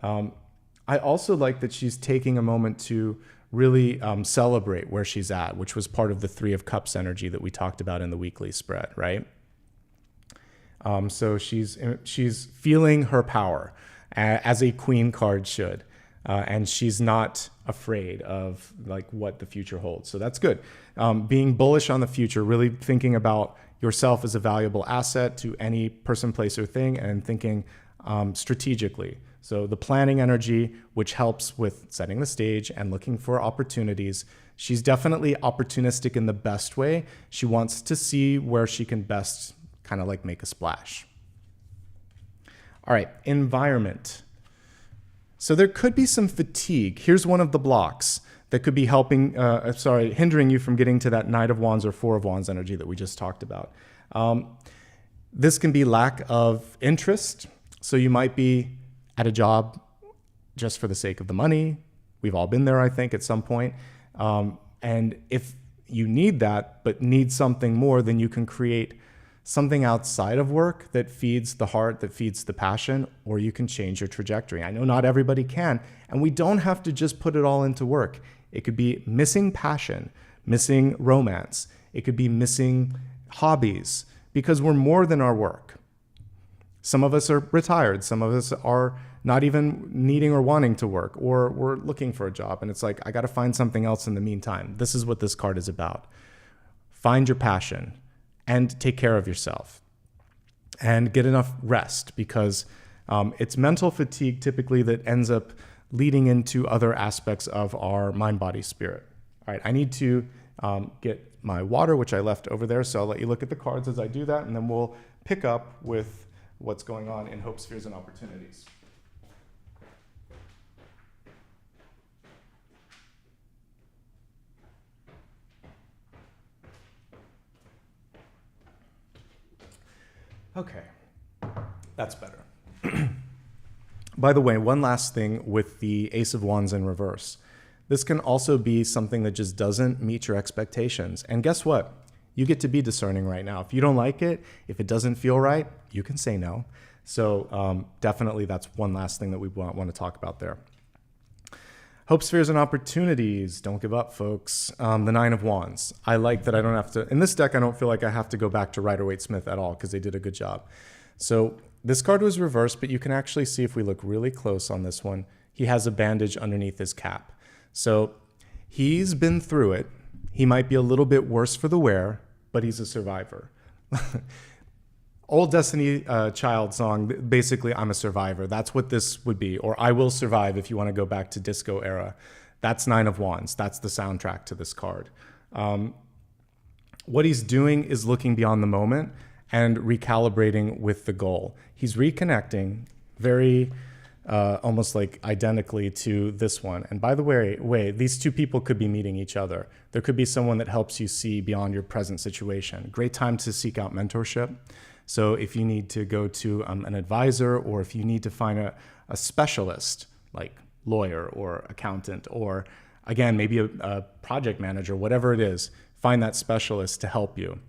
S1: I also like that she's taking a moment to really celebrate where she's at, which was part of the Three of Cups energy that we talked about in the weekly spread, right? So she's feeling her power as a queen card should. And she's not afraid of like what the future holds. So that's good. Being bullish on the future, really thinking about yourself as a valuable asset to any person, place, or thing, and thinking strategically. So the planning energy, which helps with setting the stage and looking for opportunities. She's definitely opportunistic in the best way. She wants to see where she can best kind of like make a splash. All right, environment. So there could be some fatigue. Here's one of the blocks that could be hindering you from getting to that Knight of Wands or Four of Wands energy that we just talked about. This can be lack of interest. So you might be at a job just for the sake of the money. We've all been there, I think, at some point. And if you need that, but need something more, then you can create something outside of work that feeds the heart, that feeds the passion, or you can change your trajectory. I know not everybody can, and we don't have to just put it all into work. It could be missing passion, missing romance. It could be missing hobbies, because we're more than our work. Some of us are retired. Some of us are not even needing or wanting to work, or we're looking for a job, and it's like, I got to find something else in the meantime. This is what this card is about. Find your passion and take care of yourself and get enough rest, because it's mental fatigue typically that ends up leading into other aspects of our mind, body, spirit. All right, I need to get my water, which I left over there. So I'll let you look at the cards as I do that, and then we'll pick up with what's going on in hopes, fears, and opportunities. Okay, that's better. By the way, one last thing with the Ace of Wands in reverse. This can also be something that just doesn't meet your expectations. And guess what? You get to be discerning right now. If you don't like it, if it doesn't feel right, you can say no. So definitely that's one last thing that we want to talk about there. Hopes, fears, and opportunities. Don't give up, folks. The Nine of Wands. I like that I don't have to, in this deck, I don't feel like I have to go back to Rider-Waite-Smith at all because they did a good job. So this card was reversed, but you can actually see if we look really close on this one, he has a bandage underneath his cap. So he's been through it. He might be a little bit worse for the wear, but he's a survivor. Old Destiny Child song, basically, I'm a survivor. That's what this would be. Or I will survive if you want to go back to disco era. That's Nine of Wands. That's the soundtrack to this card. What he's doing is looking beyond the moment and recalibrating with the goal. He's reconnecting very almost like identically to this one. And by the way, these two people could be meeting each other. There could be someone that helps you see beyond your present situation. Great time to seek out mentorship. So if you need to go to an advisor, or if you need to find a specialist like lawyer or accountant, or again, maybe a project manager, whatever it is, find that specialist to help you.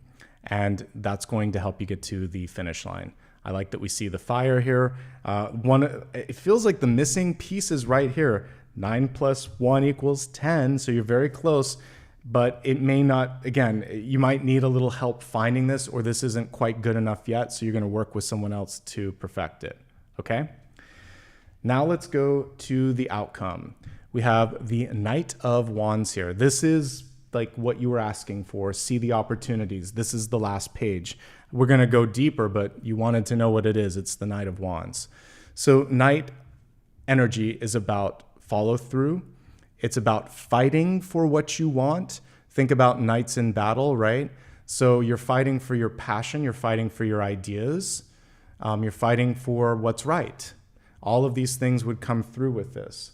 S1: And that's going to help you get to the finish line. I like that we see the fire here. It feels like the missing piece is right here. 9 + 1 = 10, so you're very close. But it may not, again, you might need a little help finding this, or this isn't quite good enough yet, so you're going to work with someone else to perfect it, okay? Now let's go to the outcome. We have the Knight of Wands here. This is like what you were asking for. See the opportunities. This is the last page. We're going to go deeper, but you wanted to know what it is. It's the Knight of Wands. So Knight energy is about follow through. It's about fighting for what you want. Think about knights in battle, right? So you're fighting for your passion. You're fighting for your ideas. You're fighting for what's right. All of these things would come through with this.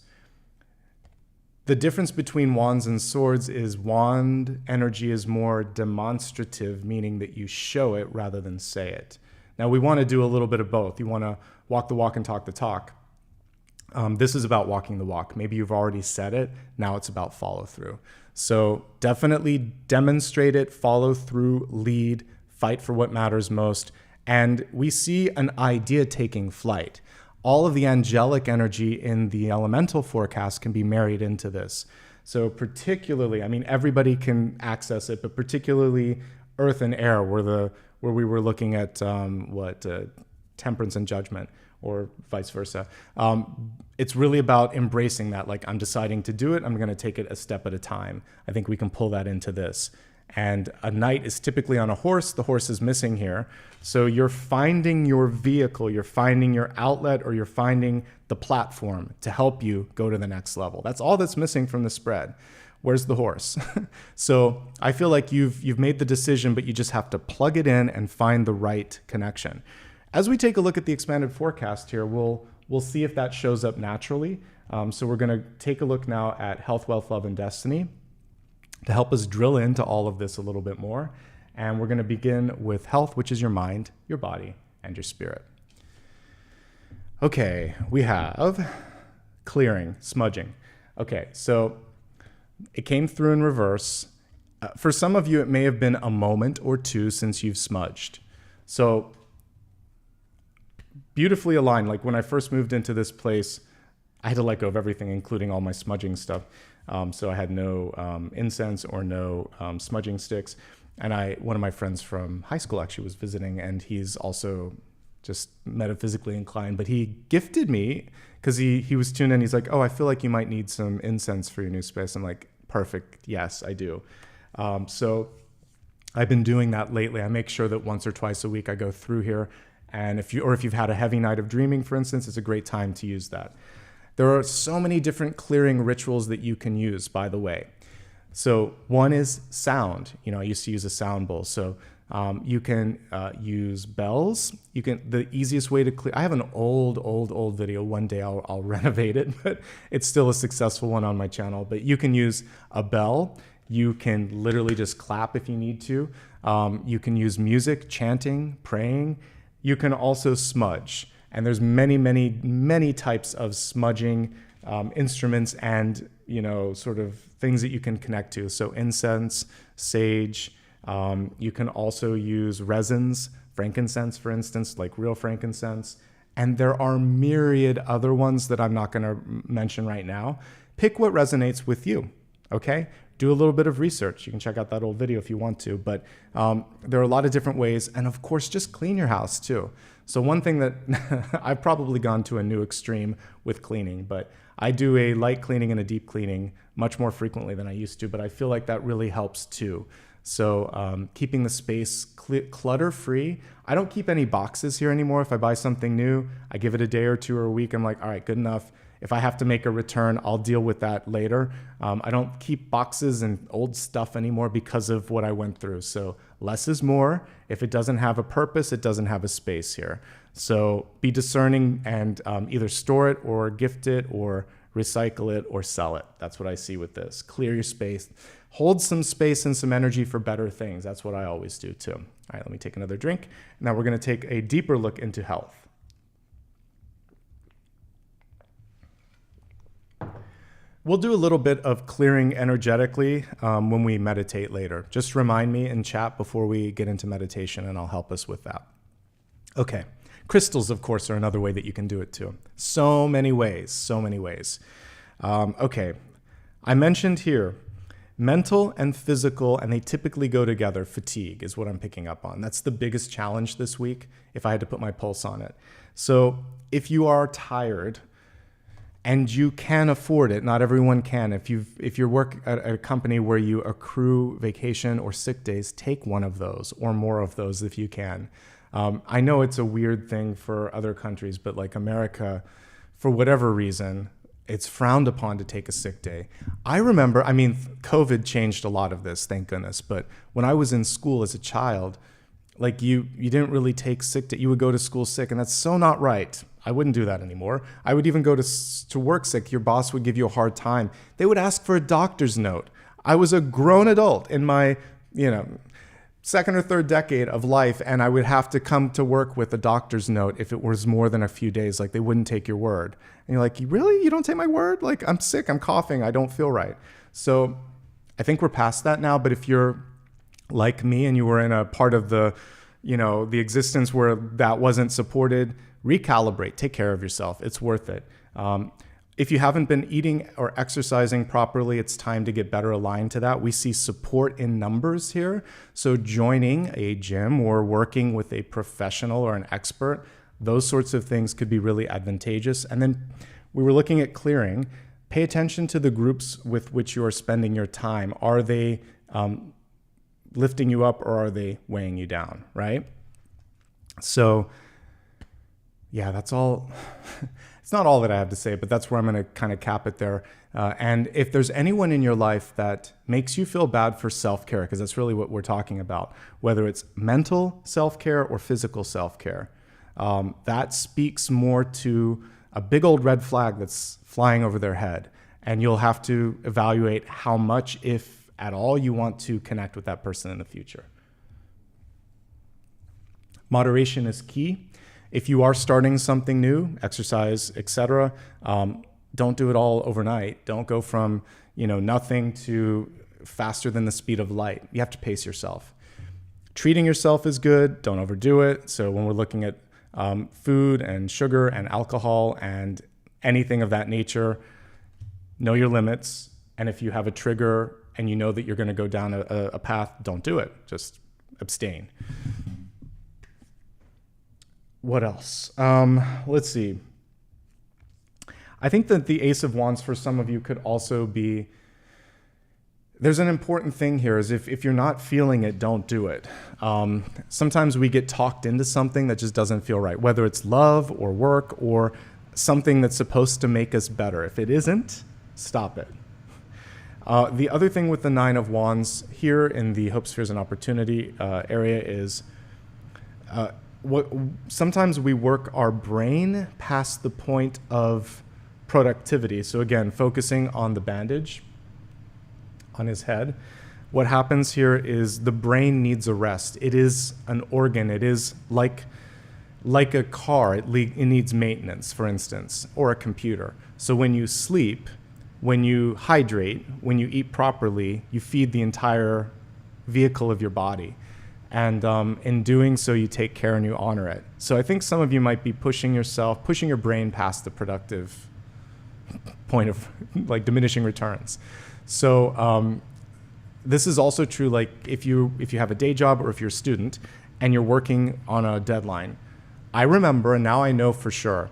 S1: The difference between wands and swords is wand energy is more demonstrative, meaning that you show it rather than say it. Now, we want to do a little bit of both. You want to walk the walk and talk the talk. This is about walking the walk. Maybe you've already said it. Now it's about follow through. So definitely demonstrate it, follow through, lead, fight for what matters most. And we see an idea taking flight. All of the angelic energy in the elemental forecast can be married into this. So particularly, I mean, everybody can access it, but particularly earth and air where we were looking at temperance and judgment, or vice versa. It's really about embracing that. Like, I'm deciding to do it. I'm going to take it a step at a time. I think we can pull that into this. And a knight is typically on a horse. The horse is missing here. So you're finding your vehicle, you're finding your outlet, or you're finding the platform to help you go to the next level. That's all that's missing from the spread. Where's the horse? So I feel like you've made the decision, but you just have to plug it in and find the right connection. As we take a look at the expanded forecast here, we'll see if that shows up naturally. So we're going to take a look now at health, wealth, love, and destiny to help us drill into all of this a little bit more. And we're going to begin with health, which is your mind, your body, and your spirit. Okay, we have clearing, smudging. Okay, so it came through in reverse. For some of you, it may have been a moment or two since you've smudged. So beautifully aligned. Like when I first moved into this place, I had to let go of everything, including all my smudging stuff. So I had no incense or no smudging sticks. And one of my friends from high school actually was visiting, and he's also just metaphysically inclined, but he gifted me because he was tuned in. He's like, oh, I feel like you might need some incense for your new space. I'm like, perfect. Yes, I do. So I've been doing that lately. I make sure that once or twice a week I go through here. And if you've had a heavy night of dreaming, for instance, it's a great time to use that. There are so many different clearing rituals that you can use, by the way. So one is sound. I used to use a sound bowl. So you can use bells. The easiest way to clear. I have an old video. One day I'll renovate it, but it's still a successful one on my channel. But you can use a bell. You can literally just clap if you need to. You can use music, chanting, praying. You can also smudge. And there's many types of smudging instruments and, sort of things that you can connect to. So incense, sage, You can also use resins, frankincense, for instance, like real frankincense. And there are myriad other ones that I'm not going to mention right now. Pick what resonates with you, okay? Do a little bit of research. You can check out that old video if you want to, but there are a lot of different ways. And of course, just clean your house too. So one thing that I've probably gone to a new extreme with cleaning, but I do a light cleaning and a deep cleaning much more frequently than I used to, but I feel like that really helps too. So keeping the space clutter-free. I don't keep any boxes here anymore. If I buy something new, I give it a day or two or a week. I'm like, all right, good enough. If I have to make a return, I'll deal with that later. I don't keep boxes and old stuff anymore because of what I went through. So less is more. If it doesn't have a purpose, it doesn't have a space here. So be discerning and either store it or gift it or recycle it or sell it. That's what I see with this. Clear your space. Hold some space and some energy for better things. That's what I always do too. All right, let me take another drink. Now we're going to take a deeper look into health. We'll do a little bit of clearing energetically when we meditate later. Just remind me in chat before we get into meditation and I'll help us with that. Okay. Crystals, of course, are another way that you can do it too. So many ways, so many ways. Okay. I mentioned here mental and physical, and they typically go together. Fatigue is what I'm picking up on. That's the biggest challenge this week if I had to put my pulse on it. So if you are tired, and you can afford it. Not everyone can. If you work at a company where you accrue vacation or sick days, take one of those or more of those if you can. I know it's a weird thing for other countries, but like America, for whatever reason, it's frowned upon to take a sick day. I remember, I mean, COVID changed a lot of this, thank goodness. But when I was in school as a child, like you didn't really take sick day. You would go to school sick, and that's so not right. I wouldn't do that anymore. I would even go to work sick. Your boss would give you a hard time. They would ask for a doctor's note. I was a grown adult in my, second or third decade of life, and I would have to come to work with a doctor's note if it was more than a few days. Like, they wouldn't take your word. And you're like, really? You don't take my word? Like, I'm sick, I'm coughing, I don't feel right. So I think we're past that now. But if you're like me and you were in a part of the existence where that wasn't supported, recalibrate, take care of yourself. It's worth it. If you haven't been eating or exercising properly, it's time to get better aligned to that. We see support in numbers here. So joining a gym or working with a professional or an expert, those sorts of things could be really advantageous. And then we were looking at clearing. Pay attention to the groups with which you are spending your time. Are they lifting you up or are they weighing you down, right? So yeah, that's all. It's not all that I have to say, but that's where I'm going to kind of cap it there. And if there's anyone in your life that makes you feel bad for self-care, because that's really what we're talking about, whether it's mental self-care or physical self-care, that speaks more to a big old red flag that's flying over their head. And you'll have to evaluate how much, if at all, you want to connect with that person in the future. Moderation is key. If you are starting something new, exercise, etc., don't do it all overnight. Don't go from nothing to faster than the speed of light. You have to pace yourself. Treating yourself is good. Don't overdo it. So when we're looking at food and sugar and alcohol and anything of that nature, know your limits. And if you have a trigger and you know that you're going to go down a path, don't do it. Just abstain. What else? Let's see. I think that the Ace of Wands for some of you could also be, there's an important thing here is if you're not feeling it, don't do it. Sometimes we get talked into something that just doesn't feel right, whether it's love or work or something that's supposed to make us better. If it isn't, stop it. The other thing with the Nine of Wands here in the Hope, Spheres, and Opportunity area is sometimes we work our brain past the point of productivity. So again, focusing on the bandage on his head. What happens here is the brain needs a rest. It is an organ. It is like a car. It needs maintenance, for instance, or a computer. So when you sleep, when you hydrate, when you eat properly, you feed the entire vehicle of your body. And in doing so, you take care and you honor it. So I think some of you might be pushing your brain past the productive point of like diminishing returns. So this is also true, like if you have a day job or if you're a student and you're working on a deadline. I remember, and now I know for sure,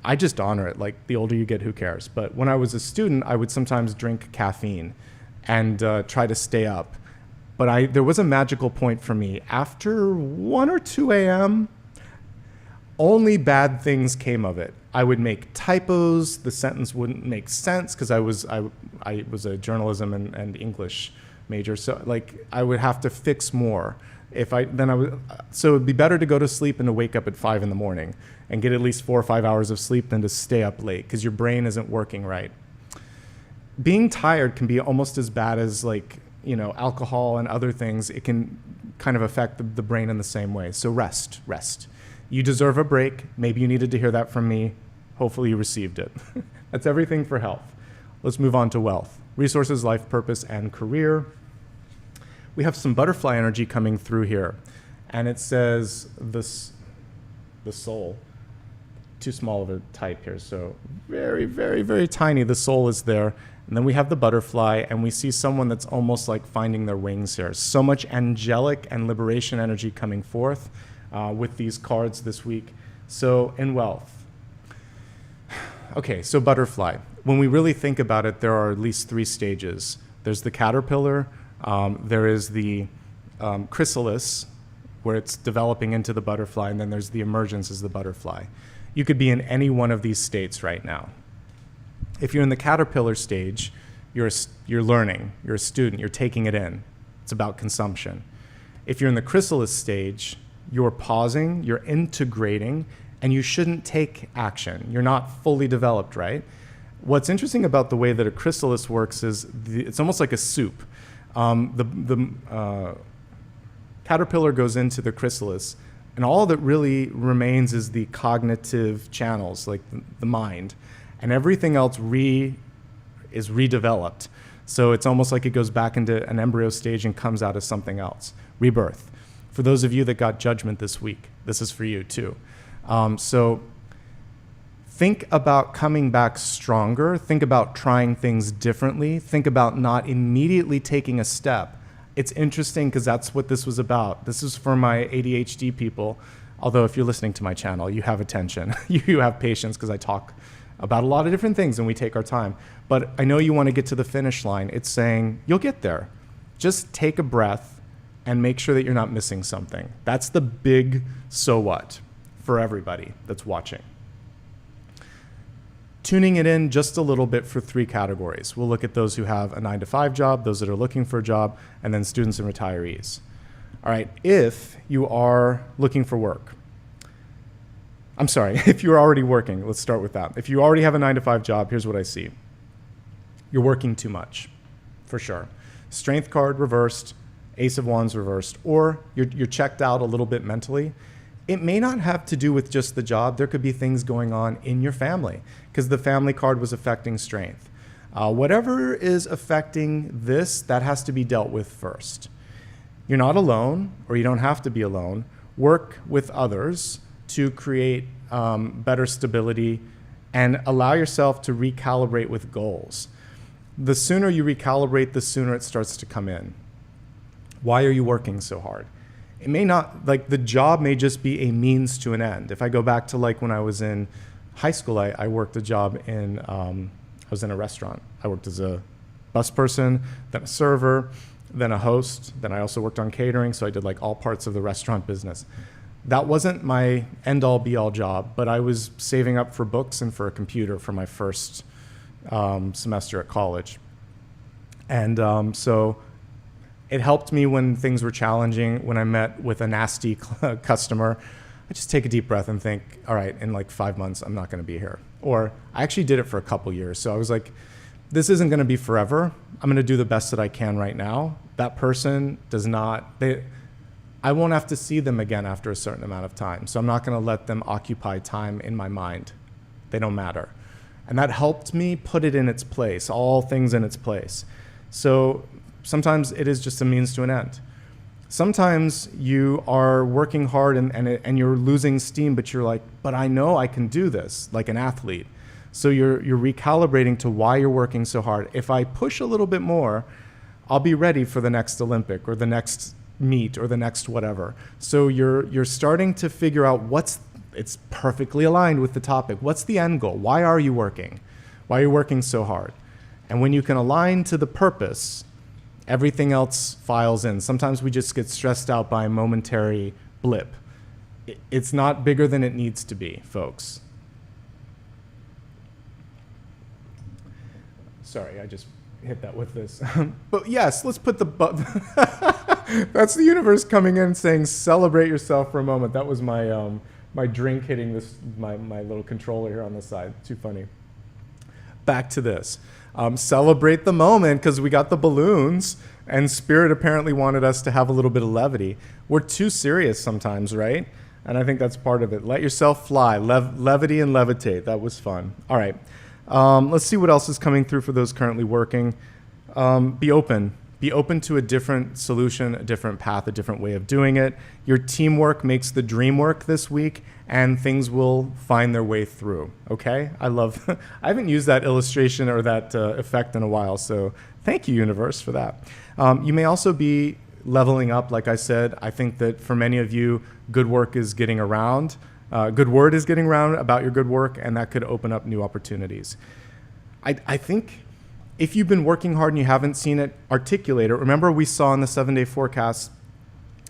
S1: I just honor it. Like the older you get, who cares? But when I was a student, I would sometimes drink caffeine and try to stay up. But there was a magical point for me. After 1 or 2 a.m., only bad things came of it. I would make typos. The sentence wouldn't make sense because I was a journalism and English major. So like I would have to fix more. So it'd be better to go to sleep and to wake up at 5 in the morning and get at least 4 or 5 hours of sleep than to stay up late because your brain isn't working right. Being tired can be almost as bad as like, alcohol and other things. It can kind of affect the brain in the same way. So rest. You deserve a break. Maybe you needed to hear that from me. Hopefully you received it. That's everything for health. Let's move on to wealth, resources, life purpose, and career. We have some butterfly energy coming through here. And it says the soul. Too small of a type here. So very, very, very tiny. The soul is there. And then we have the butterfly, and we see someone that's almost like finding their wings here. So much angelic and liberation energy coming forth with these cards this week. So in wealth. Okay, so butterfly. When we really think about it, there are at least 3 stages. There's the caterpillar, there is the chrysalis, where it's developing into the butterfly, and then there's the emergence as the butterfly. You could be in any one of these states right now. If you're in the caterpillar stage, you're learning, you're a student, you're taking it in. It's about consumption. If you're in the chrysalis stage, you're pausing, you're integrating, and you shouldn't take action. You're not fully developed, right? What's interesting about the way that a chrysalis works is it's almost like a soup. The caterpillar goes into the chrysalis, and all that really remains is the cognitive channels, like the mind. And everything else is redeveloped. So it's almost like it goes back into an embryo stage and comes out as something else. Rebirth. For those of you that got judgment this week, this is for you too. So think about coming back stronger. Think about trying things differently. Think about not immediately taking a step. It's interesting because that's what this was about. This is for my ADHD people. Although if you're listening to my channel, you have attention. You have patience because I talk about a lot of different things and we take our time. But I know you want to get to the finish line. It's saying you'll get there. Just take a breath and make sure that you're not missing something. That's the big so what for everybody that's watching. Tuning it in just a little bit for 3 categories. We'll look at those who have a 9-to-5 job, those that are looking for a job, and then students and retirees. All right, if you are looking for work, I'm sorry, if you're already working, let's start with that. If you already have a 9-to-5 job, here's what I see. You're working too much, for sure. Strength card reversed, Ace of Wands reversed, or you're checked out a little bit mentally. It may not have to do with just the job. There could be things going on in your family because the family card was affecting strength. Whatever is affecting this, that has to be dealt with first. You're not alone, or you don't have to be alone. Work with others to create better stability and allow yourself to recalibrate with goals. The sooner you recalibrate, the sooner it starts to come in. Why are you working so hard? It may not, like the job may just be a means to an end. If I go back to like when I was in high school, I worked a job in, I was in a restaurant. I worked as a bus person, then a server, then a host. Then I also worked on catering, so I did like all parts of the restaurant business. That wasn't my end-all be-all job, but I was saving up for books and for a computer for my first semester at college. And so it helped me when things were challenging. When I met with a nasty customer, I just take a deep breath and think, all right, in like 5 months, I'm not going to be here. Or I actually did it for a couple years. So I was like, this isn't going to be forever. I'm going to do the best that I can right now. That person does not, I won't have to see them again after a certain amount of time. So I'm not going to let them occupy time in my mind. They don't matter. And that helped me put it in its place, all things in its place. So sometimes it is just a means to an end. Sometimes you are working hard and you're losing steam, but you're like, but I know I can do this, like an athlete. So you're recalibrating to why you're working so hard. If I push a little bit more, I'll be ready for the next Olympic or the next meet or the next whatever. So you're starting to figure out it's perfectly aligned with the topic. What's the end goal? Why are you working? Why are you working so hard? And when you can align to the purpose, everything else files in. Sometimes we just get stressed out by a momentary blip. It's not bigger than it needs to be, folks. Sorry, I just hit that with this. But yes, let's put the button. That's the universe coming in saying, celebrate yourself for a moment. That was my my drink hitting my little controller here on the side. Too funny. Back to this. Celebrate the moment, because we got the balloons, and Spirit apparently wanted us to have a little bit of levity. We're too serious sometimes, right? And I think that's part of it. Let yourself fly. Levity and levitate. That was fun. All right. Let's see what else is coming through for those currently working. Be open. Be open to a different solution, a different path, a different way of doing it. Your teamwork makes the dream work this week, and things will find their way through, okay? I haven't used that illustration or that effect in a while, so thank you, universe, for that. You may also be leveling up, like I said. I think that for many of you, good work is getting around. Good word is getting around about your good work, and that could open up new opportunities. I think if you've been working hard and you haven't seen it, articulate it. Remember we saw in the 7-day forecast,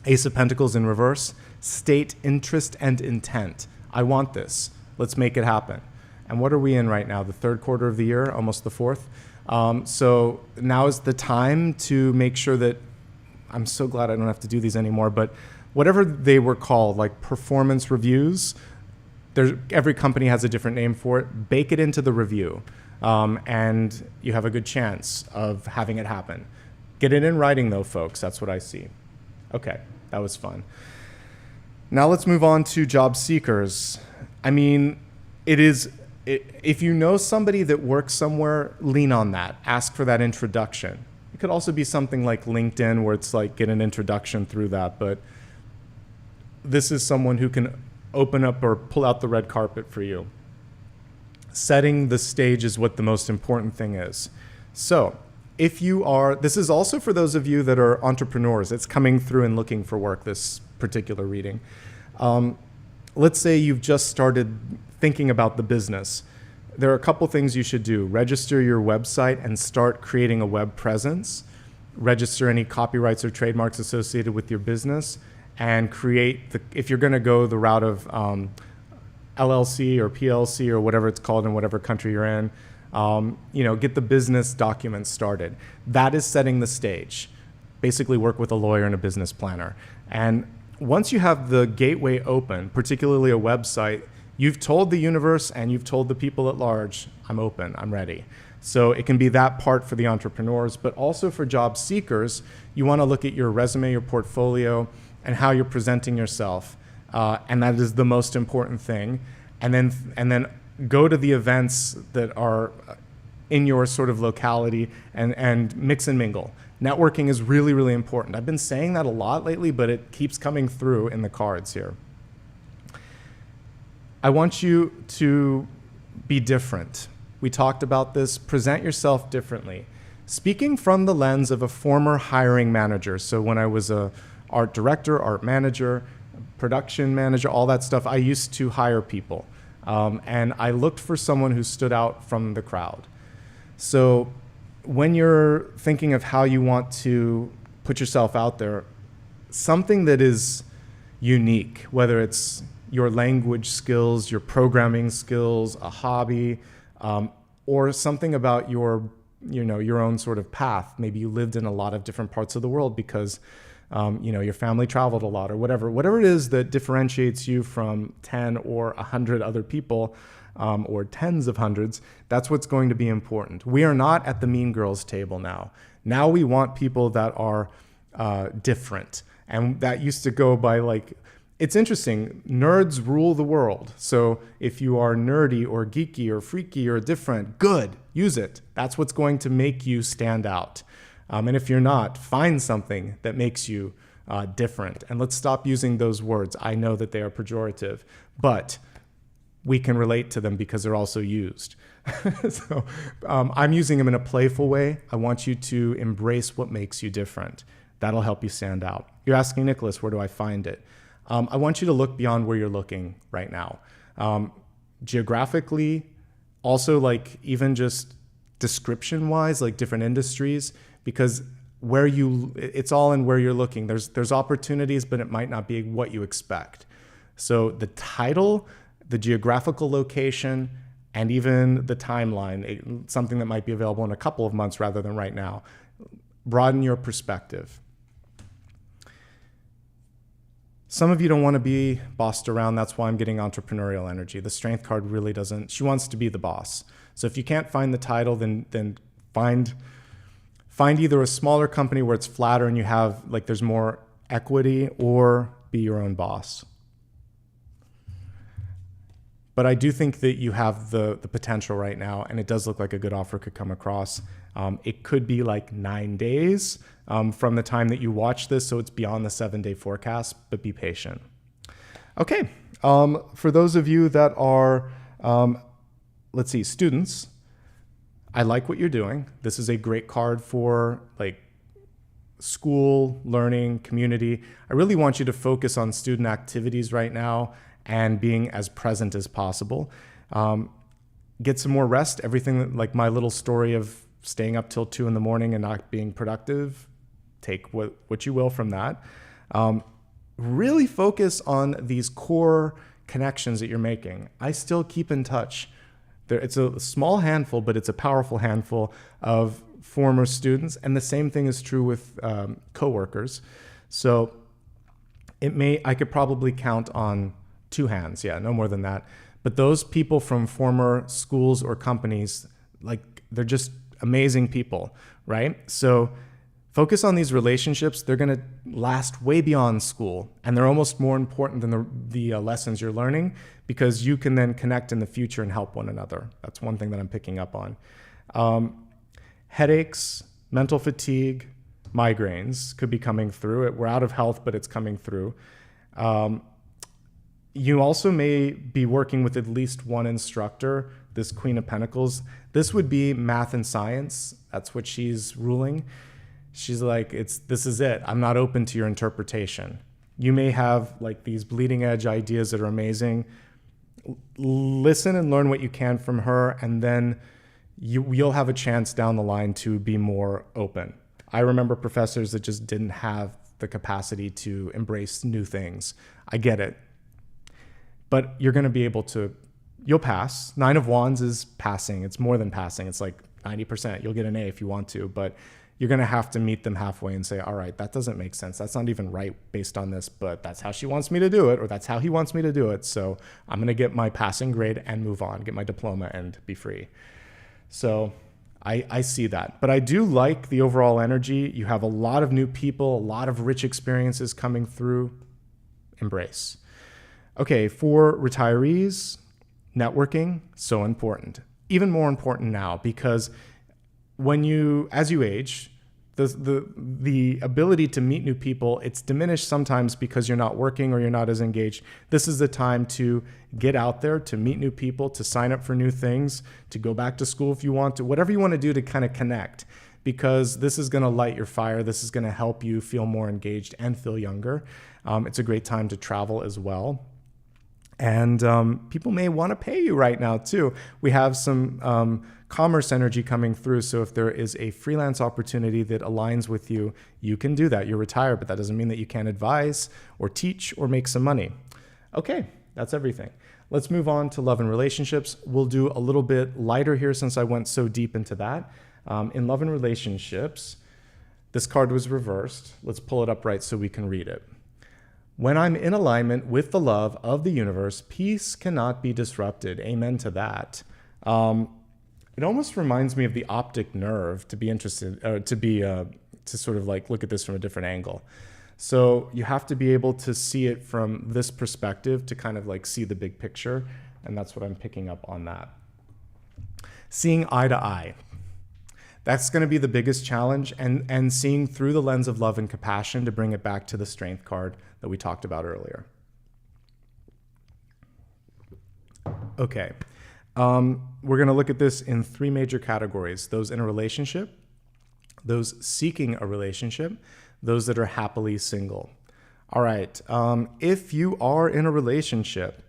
S1: Ace of Pentacles in reverse, state, interest, and intent. I want this. Let's make it happen. And what are we in right now? The third quarter of the year, almost the fourth. So now is the time to make sure that, I'm so glad I don't have to do these anymore, but whatever they were called, like performance reviews, every company has a different name for it. Bake it into the review. And you have a good chance of having it happen. Get it in writing, though, folks. That's what I see. Okay, that was fun. Now let's move on to job seekers. I mean, if you know somebody that works somewhere, lean on that. Ask for that introduction. It could also be something like LinkedIn, where it's like get an introduction through that. But this is someone who can open up or pull out the red carpet for you. Setting the stage is what the most important thing is. So if you are, this is also for those of you that are entrepreneurs. It's coming through and looking for work, this particular reading. Let's say you've just started thinking about the business. There are a couple things you should do. Register your website and start creating a web presence. Register any copyrights or trademarks associated with your business, and if you're going to go the route of LLC or PLC or whatever it's called in whatever country you're in, get the business documents started. That is setting the stage. Basically work with a lawyer and a business planner. And once you have the gateway open, particularly a website, you've told the universe and you've told the people at large, I'm open, I'm ready. So it can be that part for the entrepreneurs, but also for job seekers, you want to look at your resume, your portfolio, and how you're presenting yourself. And that is the most important thing. And then go to the events that are in your sort of locality and mix and mingle. Networking is really, really important. I've been saying that a lot lately, but it keeps coming through in the cards here. I want you to be different. We talked about this. Present yourself differently. Speaking from the lens of a former hiring manager. So when I was a art director, art manager, production manager, all that stuff, I used to hire people. And I looked for someone who stood out from the crowd. So when you're thinking of how you want to put yourself out there, something that is unique, whether it's your language skills, your programming skills, a hobby, or something about your own sort of path. Maybe you lived in a lot of different parts of the world because your family traveled a lot, or whatever it is that differentiates you from 10 or 100 other people, or tens of hundreds. That's what's going to be important. We are not at the mean girls table now. Now we want people that are different. And that used to go by it's interesting. Nerds rule the world. So if you are nerdy or geeky or freaky or different, good, use it. That's what's going to make you stand out. And if you're not, find something that makes you different. And let's stop using those words. I know that they are pejorative, but we can relate to them because they're also used. So I'm using them in a playful way. I want you to embrace what makes you different. That'll help you stand out. You're asking, Nicholas, where do I find it? I want you to look beyond where you're looking right now. Geographically, also like even just description-wise, like different industries, because it's all in where you're looking. There's opportunities, but it might not be what you expect. So the title, the geographical location, and even the timeline, something that might be available in a couple of months rather than right now. Broaden your perspective. Some of you don't want to be bossed around. That's why I'm getting entrepreneurial energy. The Strength card really doesn't. She wants to be the boss. So if you can't find the title, then find either a smaller company where it's flatter and you have like there's more equity, or be your own boss. But I do think that you have the potential right now, and it does look like a good offer could come across. It could be like 9 days from the time that you watch this, so it's beyond the 7-day forecast, but be patient. Okay, for those of you that are, students, I like what you're doing. This is a great card for like school, learning, community. I really want you to focus on student activities right now and being as present as possible. Get some more rest. Everything like my little story of staying up till 2 a.m. and not being productive, take what you will from that. Really focus on these core connections that you're making. I still keep in touch. It's a small handful, but it's a powerful handful of former students. And the same thing is true with coworkers. So I could probably count on 2 hands. Yeah, no more than that. But those people from former schools or companies, like they're just amazing people, right? So focus on these relationships. They're going to last way beyond school, and they're almost more important than the lessons you're learning, because you can then connect in the future and help one another. That's one thing that I'm picking up on. Headaches, mental fatigue, migraines could be coming through. We're out of health, but it's coming through. You also may be working with at least one instructor, this Queen of Pentacles. This would be math and science. That's what she's ruling. She's like, this is it. I'm not open to your interpretation. You may have like these bleeding edge ideas that are amazing. Listen and learn what you can from her, and then you'll have a chance down the line to be more open. I remember professors that just didn't have the capacity to embrace new things. I get it. But you're going to be able to, you'll pass. 9 of Wands is passing. It's more than passing. It's like 90%. You'll get an A if you want to, but you're going to have to meet them halfway and say, all right, that doesn't make sense. That's not even right based on this, but that's how she wants me to do it, or that's how he wants me to do it. So I'm going to get my passing grade and move on, get my diploma and be free. So I see that. But I do like the overall energy. You have a lot of new people, a lot of rich experiences coming through. Embrace. Okay, for retirees, networking, so important. Even more important now, because as you age, the ability to meet new people, it's diminished sometimes because you're not working or you're not as engaged. This is the time to get out there, to meet new people, to sign up for new things, to go back to school if you want to, whatever you want to do to kind of connect, because this is going to light your fire. This is going to help you feel more engaged and feel younger. It's a great time to travel as well. And people may want to pay you right now too. We have some commerce energy coming through. So if there is a freelance opportunity that aligns with you, you can do that. You're retired, but that doesn't mean that you can't advise or teach or make some money. Okay, that's everything. Let's move on to love and relationships. We'll do a little bit lighter here since I went so deep into that. In love and relationships, this card was reversed. Let's pull it up right so we can read it. When I'm in alignment with the love of the universe, peace cannot be disrupted. Amen to that. It almost reminds me of the optic nerve, to be interested, to sort of like look at this from a different angle. So you have to be able to see it from this perspective to kind of like see the big picture. And that's what I'm picking up on that. Seeing eye to eye. That's going to be the biggest challenge, and seeing through the lens of love and compassion to bring it back to the Strength card that we talked about earlier. Okay. We're going to look at this in 3 major categories: those in a relationship, those seeking a relationship, those that are happily single. All right. If you are in a relationship,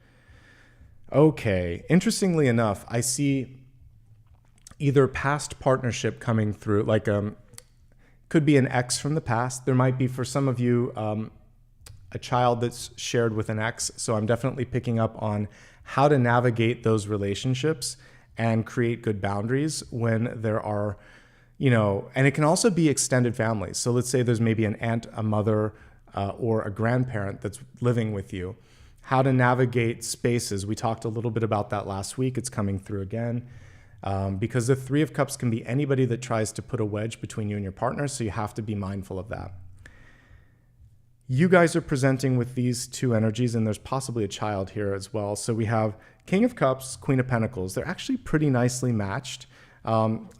S1: okay, interestingly enough, I see either past partnership coming through, like could be an ex from the past. There might be, for some of you, a child that's shared with an ex. So I'm definitely picking up on how to navigate those relationships and create good boundaries when there are, and it can also be extended families. So let's say there's maybe an aunt, a mother, or a grandparent that's living with you. How to navigate spaces. We talked a little bit about that last week. It's coming through again. Because the 3 of Cups can be anybody that tries to put a wedge between you and your partner, so you have to be mindful of that. You guys are presenting with these 2 energies, and there's possibly a child here as well. So we have King of Cups, Queen of Pentacles. They're actually pretty nicely matched.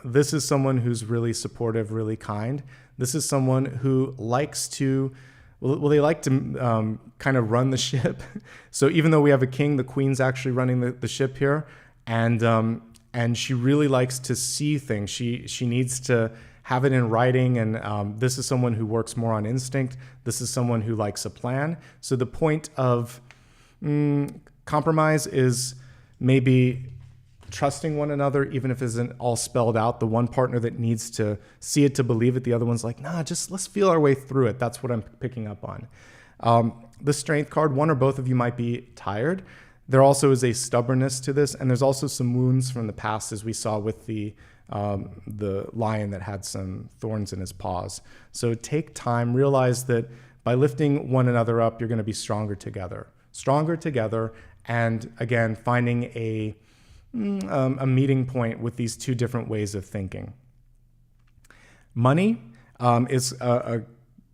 S1: This is someone who's really supportive, really kind. This is someone who likes to, they like to kind of run the ship. So even though we have a king, the queen's actually running the ship here. And she really likes to see things. She needs to have it in writing. And this is someone who works more on instinct. This is someone who likes a plan. So the point of compromise is maybe trusting one another, even if it isn't all spelled out. The one partner that needs to see it to believe it, the other one's like, nah, just let's feel our way through it. That's what I'm picking up on. The Strength card, one or both of you might be tired. There also is a stubbornness to this, and there's also some wounds from the past, as we saw with the lion that had some thorns in his paws. So take time, realize that by lifting one another up, you're going to be stronger together, and again, finding a meeting point with these 2 different ways of thinking. Money is a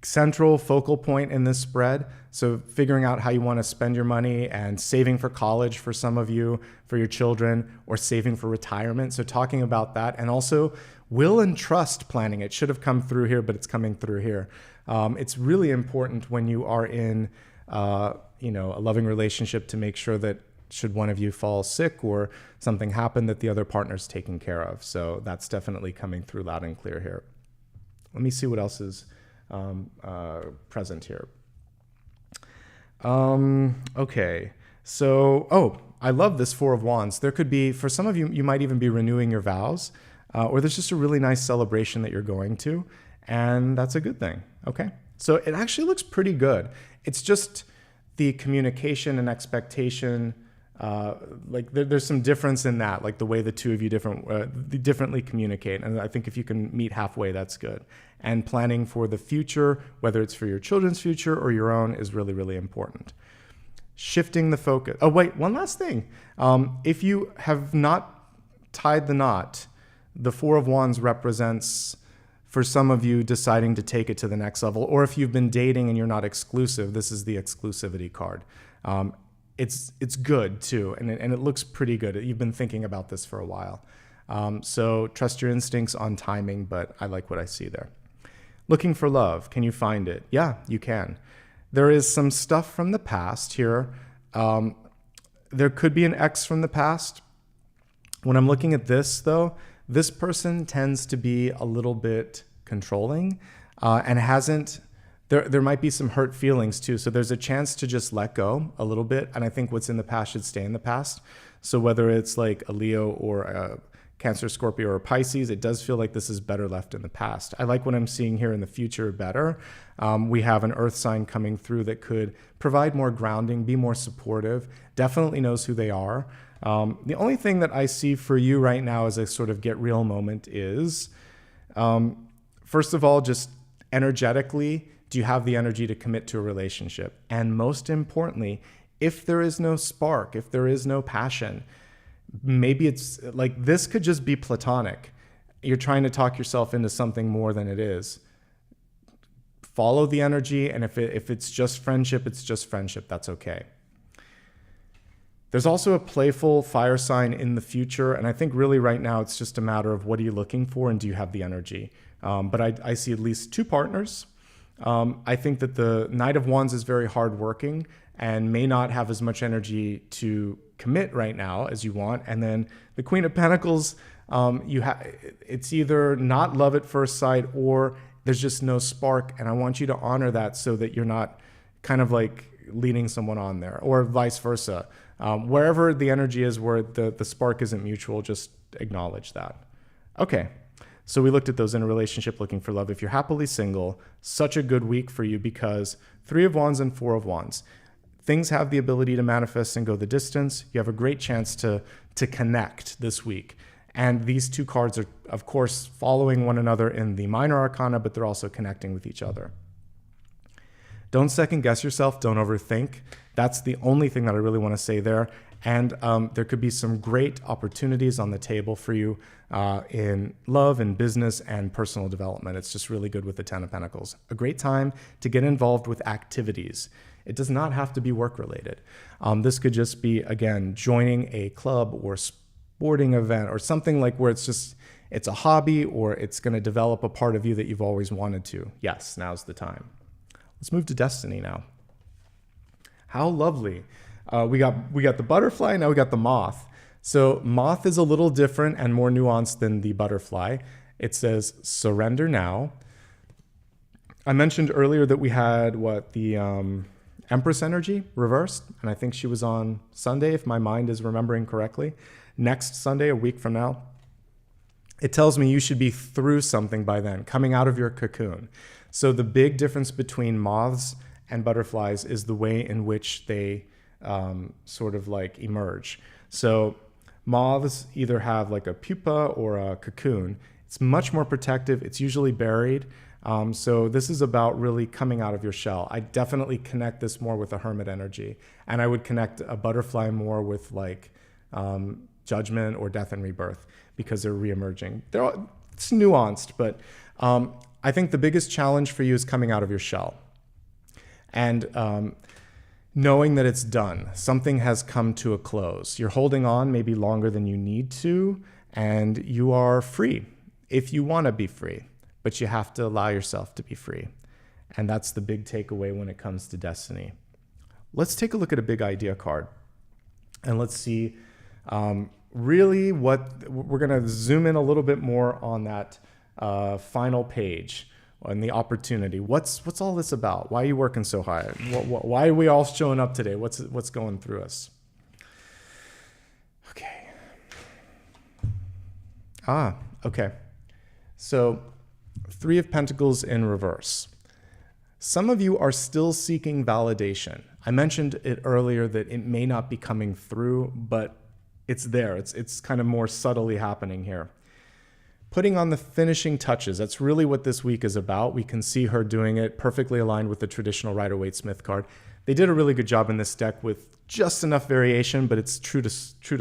S1: central focal point in this spread. So figuring out how you want to spend your money and saving for college for some of you, for your children, or saving for retirement. So talking about that, and also will and trust planning. It should have come through here, but it's coming through here. It's really important when you are in a loving relationship to make sure that should one of you fall sick or something happen, that the other partner's taken care of. So that's definitely coming through loud and clear here. Let me see what else is present here. Okay. So, I love this 4 of Wands. There could be, for some of you, you might even be renewing your vows, or there's just a really nice celebration that you're going to, and that's a good thing. Okay. So it actually looks pretty good. It's just the communication and expectation, there's some difference in that, like the way the 2 of you differently communicate. And I think if you can meet halfway, that's good. And planning for the future, whether it's for your children's future or your own, is really, really important. Shifting the focus. Oh, wait, one last thing. If you have not tied the knot, the 4 of Wands represents, for some of you, deciding to take it to the next level. Or if you've been dating and you're not exclusive, this is the exclusivity card. It's good too, and it looks pretty good. You've been thinking about this for a while. So trust your instincts on timing, but I like what I see there. Looking for love. Can you find it? Yeah, you can. There is some stuff from the past here. There could be an ex from the past. When I'm looking at this, though, this person tends to be a little bit controlling and hasn't. There might be some hurt feelings too. So there's a chance to just let go a little bit. And I think what's in the past should stay in the past. So whether it's like a Leo or a Cancer, Scorpio, or Pisces, it does feel like this is better left in the past. I like what I'm seeing here in the future better. We have an earth sign coming through that could provide more grounding, be more supportive, definitely knows who they are. The only thing that I see for you right now as a sort of get real moment is, first of all, just energetically, do you have the energy to commit to a relationship? And most importantly, if there is no spark, if there is no passion, maybe it's like this could just be platonic. You're trying to talk yourself into something more than it is. Follow the energy, and if it's just friendship, it's just friendship. That's okay. There's also a playful fire sign in the future. And I think really right now, it's just a matter of what are you looking for and do you have the energy? But I see at least 2 partners. I think that the Knight of Wands is very hardworking and may not have as much energy to commit right now as you want. And then the Queen of Pentacles, it's either not love at first sight or there's just no spark. And I want you to honor that so that you're not kind of like leading someone on there, or vice versa. Wherever the energy is where the spark isn't mutual, just acknowledge that. Okay. So we looked at those in a relationship looking for love. If you're happily single, such a good week for you because 3 of Wands and 4 of Wands. Things have the ability to manifest and go the distance. You have a great chance to connect this week. And these 2 cards are, of course, following one another in the minor arcana, but they're also connecting with each other. Don't second guess yourself. Don't overthink. That's the only thing that I really want to say there. And there could be some great opportunities on the table for you in love and business and personal development. It's just really good with the 10 of Pentacles. A great time to get involved with activities. It does not have to be work related. This could just be, again, joining a club or sporting event or something like where it's a hobby or it's going to develop a part of you that you've always wanted to. Yes, now's the time. Let's move to destiny now. How lovely. We got the butterfly, now we got the moth. So moth is a little different and more nuanced than the butterfly. It says, surrender now. I mentioned earlier that we had the Empress energy reversed, and I think she was on Sunday, if my mind is remembering correctly. Next Sunday, a week from now. It tells me you should be through something by then, coming out of your cocoon. So the big difference between moths and butterflies is the way in which they sort of like emerge. So moths either have like a pupa or a cocoon. It's much more protective. It's usually buried. So this is about really coming out of your shell. I definitely connect this more with a hermit energy. And I would connect a butterfly more with like judgment or death and rebirth because they're reemerging. It's nuanced, but I think the biggest challenge for you is coming out of your shell. And knowing that it's done. Something has come to a close. You're holding on maybe longer than you need to, and you are free if you want to be free, but you have to allow yourself to be free. And that's the big takeaway when it comes to destiny. Let's take a look at a big idea card, and let's see really what we're going to zoom in a little bit more on that final page. And the opportunity. What's all this about? Why are you working so hard? Why are we all showing up today? What's going through us? Okay. Okay. So 3 of Pentacles in reverse. Some of you are still seeking validation. I mentioned it earlier that it may not be coming through, but it's there. It's kind of more subtly happening here. Putting on the finishing touches. That's really what this week is about. We can see her doing it perfectly aligned with the traditional Rider-Waite-Smith card. They did a really good job in this deck with just enough variation, but it's true to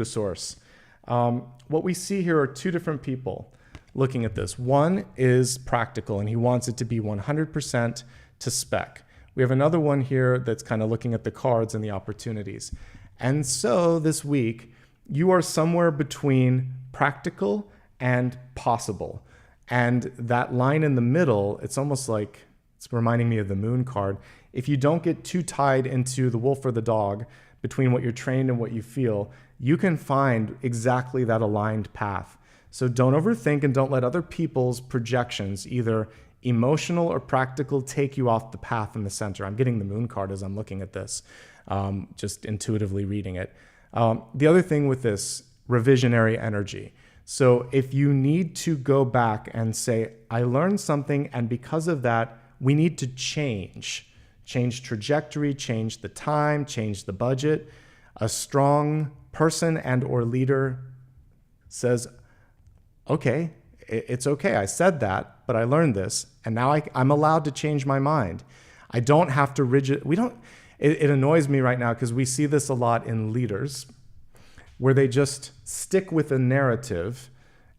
S1: source. What we see here are 2 different people looking at this. One is practical, and he wants it to be 100% to spec. We have another one here that's kind of looking at the cards and the opportunities. And so this week, you are somewhere between practical and possible. And that line in the middle, it's almost like, it's reminding me of the moon card. If you don't get too tied into the wolf or the dog between what you're trained and what you feel, you can find exactly that aligned path. So don't overthink and don't let other people's projections, either emotional or practical, take you off the path in the center. I'm getting the moon card as I'm looking at this, just intuitively reading it. The other thing with this, revisionary energy. So if you need to go back and say, I learned something, and because of that, we need to change trajectory, change the time, change the budget, a strong person and or leader says, okay, it's okay. I said that, but I learned this, and now I'm allowed to change my mind. I don't have to it annoys me right now because we see this a lot in leaders, where they just stick with a narrative,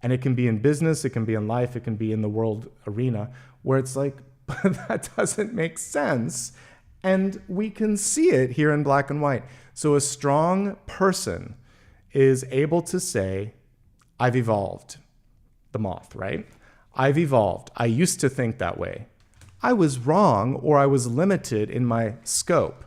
S1: and it can be in business, it can be in life, it can be in the world arena, where it's like, that doesn't make sense. And we can see it here in black and white. So a strong person is able to say, I've evolved. The moth, right? I've evolved. I used to think that way. I was wrong, or I was limited in my scope.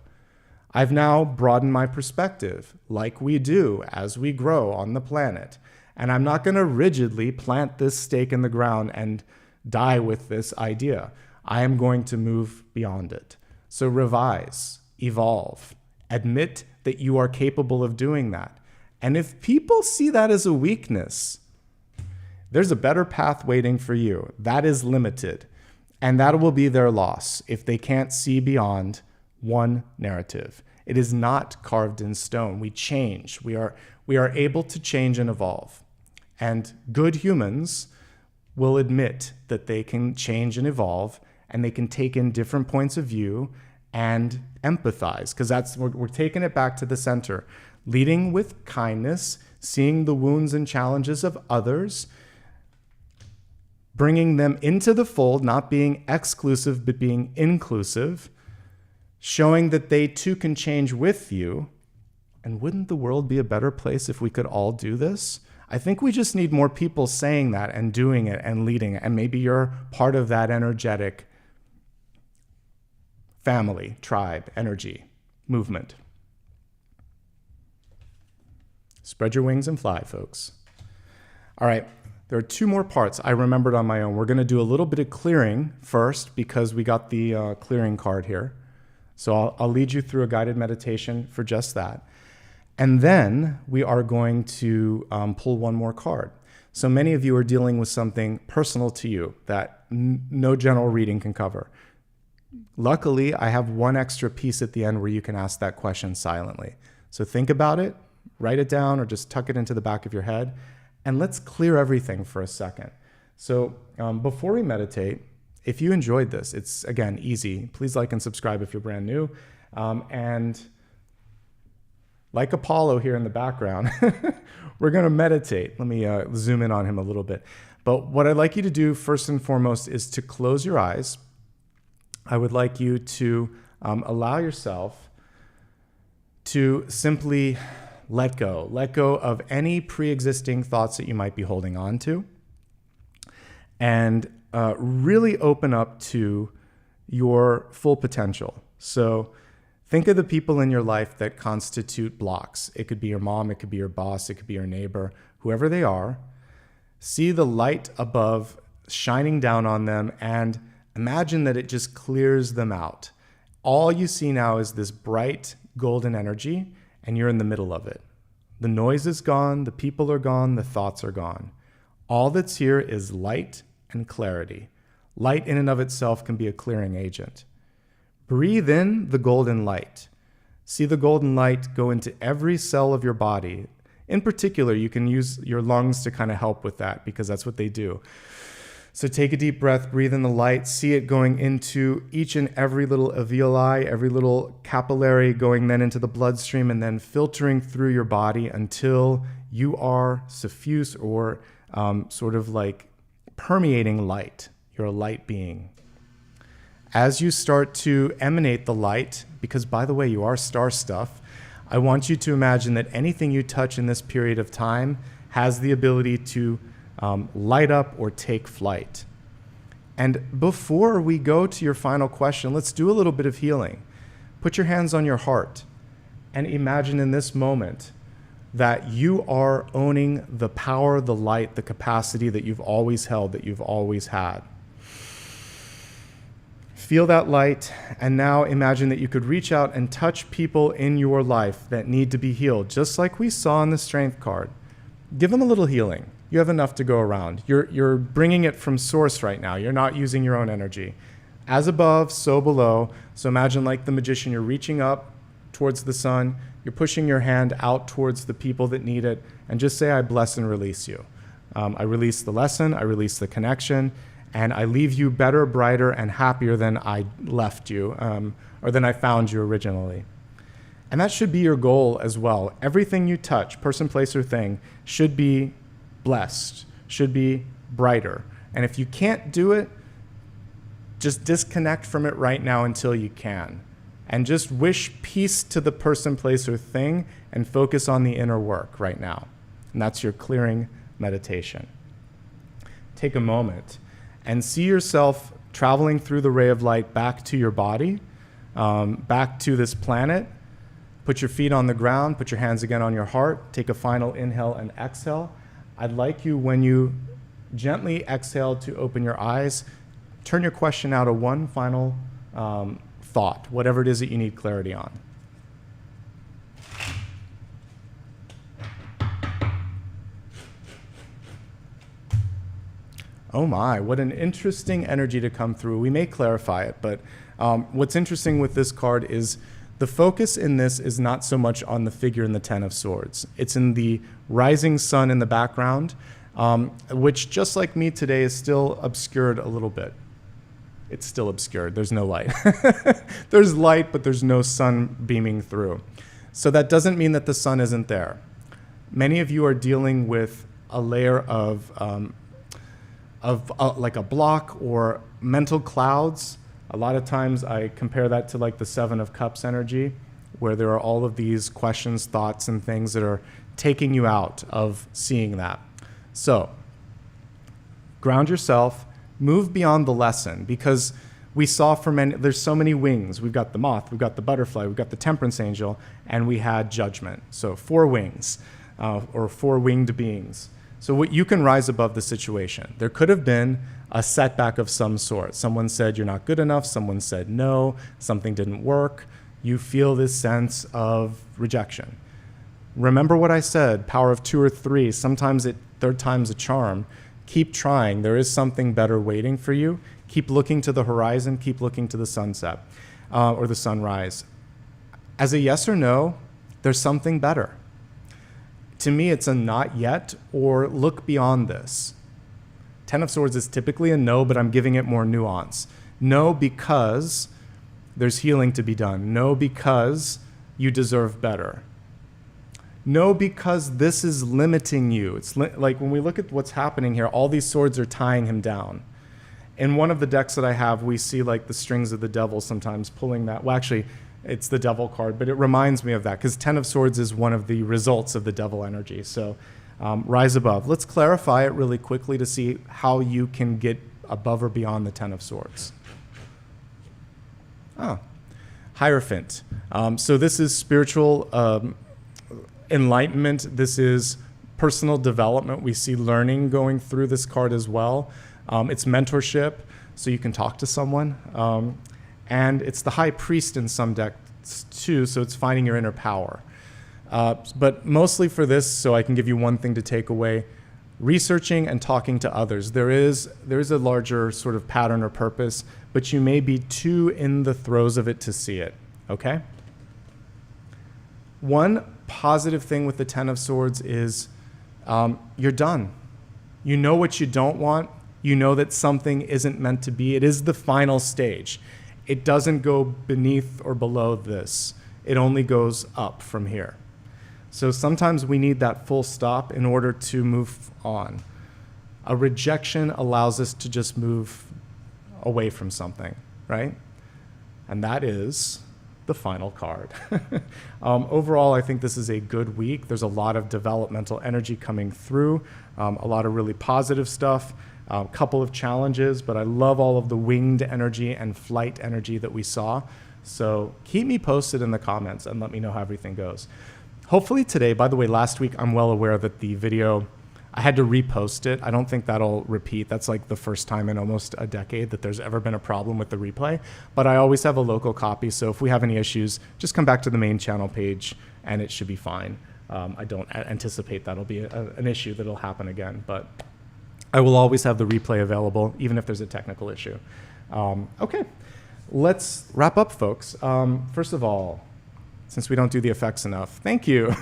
S1: I've now broadened my perspective, like we do as we grow on the planet. And I'm not going to rigidly plant this stake in the ground and die with this idea. I am going to move beyond it. So revise, evolve, admit that you are capable of doing that. And if people see that as a weakness, there's a better path waiting for you. That is limited. And that will be their loss if they can't see beyond one narrative. It is not carved in stone. We change. We are able to change and evolve. And good humans will admit that they can change and evolve, and they can take in different points of view and empathize, because we're taking it back to the center. Leading with kindness, seeing the wounds and challenges of others, bringing them into the fold, not being exclusive, but being inclusive, showing that they too can change with you. And wouldn't the world be a better place if we could all do this? I think we just need more people saying that and doing it and leading it. And maybe you're part of that energetic family, tribe, energy, movement. Spread your wings and fly, folks. All right. There are two more parts I remembered on my own. We're going to do a little bit of clearing first because we got the clearing card here. So I'll lead you through a guided meditation for just that. And then we are going to pull one more card. So many of you are dealing with something personal to you that no general reading can cover. Luckily, I have one extra piece at the end where you can ask that question silently. So think about it, write it down, or just tuck it into the back of your head. And let's clear everything for a second. So before we meditate, if you enjoyed this, it's, again, easy. Please like and subscribe if you're brand new. And like Apollo here in the background, we're going to meditate. Let me zoom in on him a little bit. But what I'd like you to do first and foremost is to close your eyes. I would like you to allow yourself to simply let go of any pre-existing thoughts that you might be holding on to, and really open up to your full potential. So think of the people in your life that constitute blocks. It could be your mom, it could be your boss, it could be your neighbor, whoever they are. See the light above shining down on them and imagine that it just clears them out. All you see now is this bright golden energy, and you're in the middle of it. The noise is gone, the people are gone, the thoughts are gone. All that's here is light and clarity. Light in and of itself can be a clearing agent. Breathe in the golden light. See the golden light go into every cell of your body. In particular, you can use your lungs to kind of help with that because that's what they do. So take a deep breath, breathe in the light, see it going into each and every little alveoli, every little capillary, going then into the bloodstream and then filtering through your body until you are suffused or sort of like permeating light. You're a light being. As you start to emanate the light, because by the way, you are star stuff, I want you to imagine that anything you touch in this period of time has the ability to light up or take flight. And before we go to your final question, let's do a little bit of healing. Put your hands on your heart and imagine in this moment that you are owning the power, the light, the capacity that you've always held, that you've always had. Feel that light, and now imagine that you could reach out and touch people in your life that need to be healed, just like we saw in the Strength card. Give them a little healing. You have enough to go around. You're bringing it from source right now. You're not using your own energy. As above, so below. So imagine like the magician, you're reaching up towards the sun. You're pushing your hand out towards the people that need it. And just say, I bless and release you. I release the lesson. I release the connection. And I leave you better, brighter, and happier than I left you, or than I found you originally. And that should be your goal as well. Everything you touch, person, place, or thing, should be blessed, should be brighter. And if you can't do it, just disconnect from it right now until you can. and just wish peace to the person, place, or thing, and focus on the inner work right now. And that's your clearing meditation. Take a moment and see yourself traveling through the ray of light back to your body, back to this planet. Put your feet on the ground, put your hands again on your heart, take a final inhale and exhale. I'd like you, when you gently exhale, to open your eyes, turn your question out of one final thought, whatever it is that you need clarity on. Oh my, what an interesting energy to come through. We may clarify it, but what's interesting with this card is the focus in this is not so much on the figure in the Ten of Swords. It's in the rising sun in the background, which, just like me today, is still obscured a little bit. It's still obscured. There's no light. There's light, but there's no sun beaming through. So that doesn't mean that the sun isn't there. Many of you are dealing with a layer of like a block or mental clouds. A lot of times I compare that to like the Seven of Cups energy, where there are all of these questions, thoughts, and things that are taking you out of seeing that. So ground yourself, move beyond the lesson, because we saw there's so many wings. We've got the moth, we've got the butterfly, we've got the temperance angel, and we had judgment. So 4 wings, or 4 winged beings. So you can rise above the situation. There could have been a setback of some sort. Someone said you're not good enough. Someone said no. Something didn't work. You feel this sense of rejection. Remember what I said, power of 2 or 3. Sometimes third time's a charm. Keep trying. There is something better waiting for you. Keep looking to the horizon. Keep looking to the sunset or the sunrise. As a yes or no, there's something better. To me, it's a not yet or look beyond this. Ten of Swords is typically a no, but I'm giving it more nuance. No, because there's healing to be done. No, because you deserve better. No, because this is limiting you. It's like when we look at what's happening here, all these swords are tying him down. In one of the decks that I have, we see like the strings of the devil sometimes pulling that. Well, actually, it's the devil card, but it reminds me of that because Ten of Swords is one of the results of the devil energy. So rise above. Let's clarify it really quickly to see how you can get above or beyond the Ten of Swords. Hierophant. So this is spiritual enlightenment. This is personal development. We see learning going through this card as well. It's mentorship, so you can talk to someone. And it's the High Priest in some decks too, so it's finding your inner power. But mostly for this, so I can give you one thing to take away, researching and talking to others. There is a larger sort of pattern or purpose, but you may be too in the throes of it to see it, okay? One positive thing with the Ten of Swords is you're done. You know what you don't want. You know that something isn't meant to be. It is the final stage. It doesn't go beneath or below this. It only goes up from here. So sometimes we need that full stop in order to move on. A rejection allows us to just move away from something, right? And that is the final card. Overall, I think this is a good week. There's a lot of developmental energy coming through, a lot of really positive stuff. A couple of challenges, but I love all of the winged energy and flight energy that we saw. So keep me posted in the comments and let me know how everything goes. Hopefully today, by the way, last week, I'm well aware that the video, I had to repost it. I don't think that'll repeat. That's like the first time in almost a decade that there's ever been a problem with the replay. But I always have a local copy, so if we have any issues, just come back to the main channel page and it should be fine. I don't anticipate that'll be an issue that'll happen again, but I will always have the replay available, even if there's a technical issue. Okay, let's wrap up, folks. First of all, since we don't do the effects enough, thank you.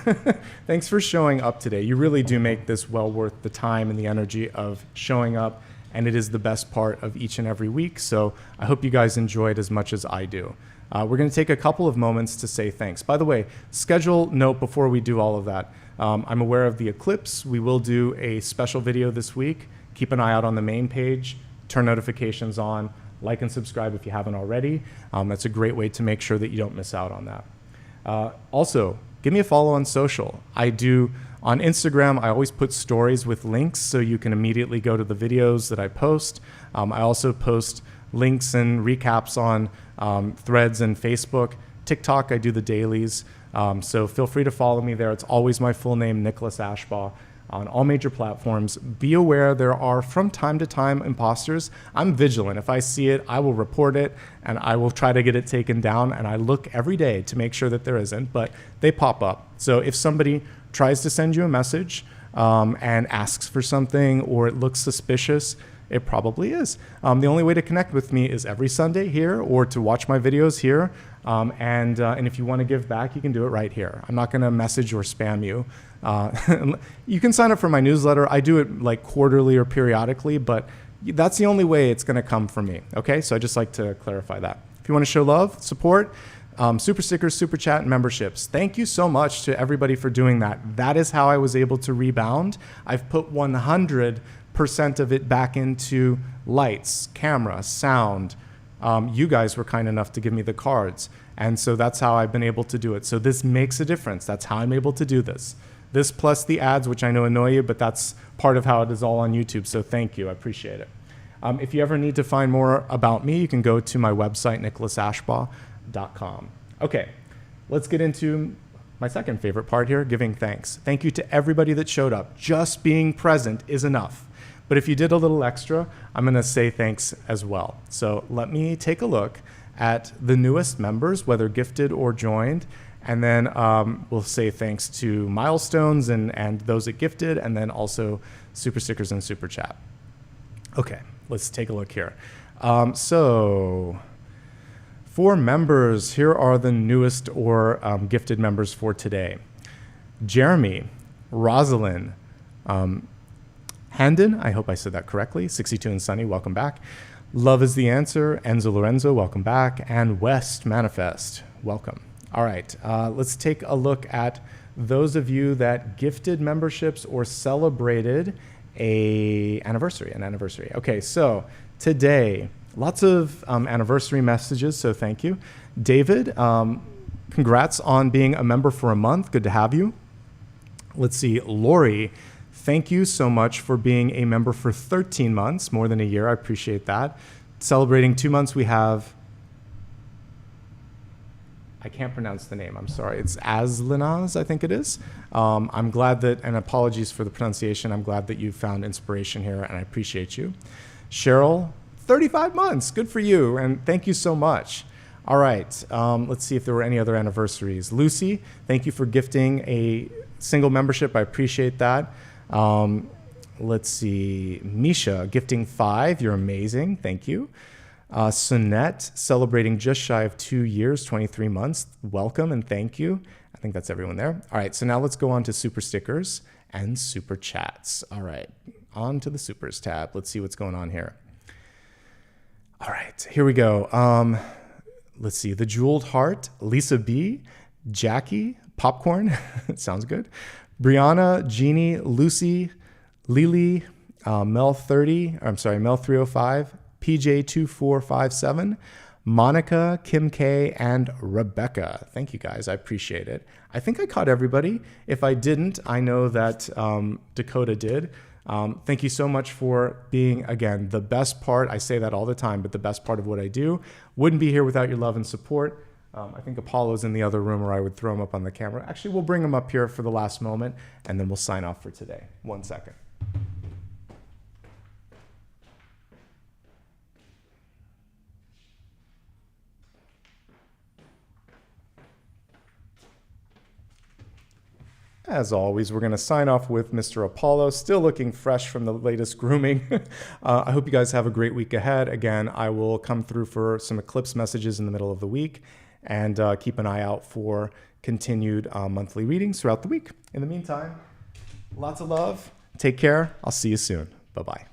S1: Thanks for showing up today. You really do make this well worth the time and the energy of showing up, and it is the best part of each and every week, so I hope you guys enjoyed as much as I do. We're going to take a couple of moments to say thanks. By the way, schedule note before we do all of that. I'm aware of the eclipse. We will do a special video this week. Keep an eye out on the main page, turn notifications on, like and subscribe if you haven't already. That's a great way to make sure that you don't miss out on that. Also, give me a follow on social. On Instagram, I always put stories with links so you can immediately go to the videos that I post. I also post links and recaps on Threads and Facebook. TikTok, I do the dailies. So feel free to follow me there. It's always my full name, Nicholas Ashbaugh, on all major platforms. Be aware there are from time to time imposters. I'm vigilant. If I see it, I will report it and I will try to get it taken down. And I look every day to make sure that there isn't, but they pop up. So if somebody tries to send you a message and asks for something or it looks suspicious, it probably is. The only way to connect with me is every Sunday here or to watch my videos here. And if you want to give back, you can do it right here. I'm not going to message or spam you. You can sign up for my newsletter. I do it like quarterly or periodically, but that's the only way it's going to come from me. Okay, so I just like to clarify that. If you want to show love, support, super stickers, super chat, and memberships. Thank you so much to everybody for doing that. That is how I was able to rebound. I've put 100% of it back into lights, camera, sound. You guys were kind enough to give me the cards. And so that's how I've been able to do it. So this makes a difference. That's how I'm able to do this. This plus the ads, which I know annoy you, but that's part of how it is all on YouTube. So thank you. I appreciate it. If you ever need to find more about me, you can go to my website, nicholasashbaugh.com. Okay, let's get into my second favorite part here, giving thanks. Thank you to everybody that showed up. Just being present is enough. But if you did a little extra, I'm going to say thanks as well. So let me take a look at the newest members, whether gifted or joined, and then we'll say thanks to milestones and those that gifted, and then also super stickers and super chat. Okay, let's take a look here. So for members, here are the newest or gifted members for today. Jeremy, Rosalind, Handon, I hope I said that correctly. 62 and Sunny, welcome back. Love is the Answer, Enzo Lorenzo, welcome back. And West Manifest, welcome. All right, let's take a look at those of you that gifted memberships or celebrated an anniversary. Okay, so today, lots of anniversary messages, so thank you. David, congrats on being a member for a month. Good to have you. Let's see, Lori, thank you so much for being a member for 13 months, more than a year. I appreciate that. Celebrating 2 months, we have, I can't pronounce the name, I'm sorry. It's Aslinaz, I think it is. I'm glad that, and apologies for the pronunciation, I'm glad that you found inspiration here, and I appreciate you. Cheryl, 35 months, good for you, and thank you so much. All right, let's see if there were any other anniversaries. Lucy, thank you for gifting a single membership, I appreciate that. Let's see, Misha, gifting 5, you're amazing, thank you. Sunette, celebrating just shy of 2 years, 23 months, welcome and thank you. I think that's everyone there. All right, so now let's go on to super stickers and super chats. All right, on to the supers tab. Let's see what's going on here. All right, here we go. Let's see, the Jeweled Heart, Lisa B, Jackie, Popcorn, sounds good. Brianna, Jeannie, Lucy, Lily, Mel 305, PJ2457, Monica, Kim K, and Rebecca. Thank you guys, I appreciate it. I think I caught everybody. If I didn't, I know that Dakota did. Thank you so much for being, again, the best part. I say that all the time, but the best part of what I do. Wouldn't be here without your love and support. I think Apollo's in the other room, or I would throw him up on the camera. Actually, we'll bring him up here for the last moment, and then we'll sign off for today. 1 second. As always, we're going to sign off with Mr. Apollo, still looking fresh from the latest grooming. I hope you guys have a great week ahead. Again, I will come through for some eclipse messages in the middle of the week, and keep an eye out for continued monthly readings throughout the week. In the meantime, lots of love. Take care. I'll see you soon. Bye-bye.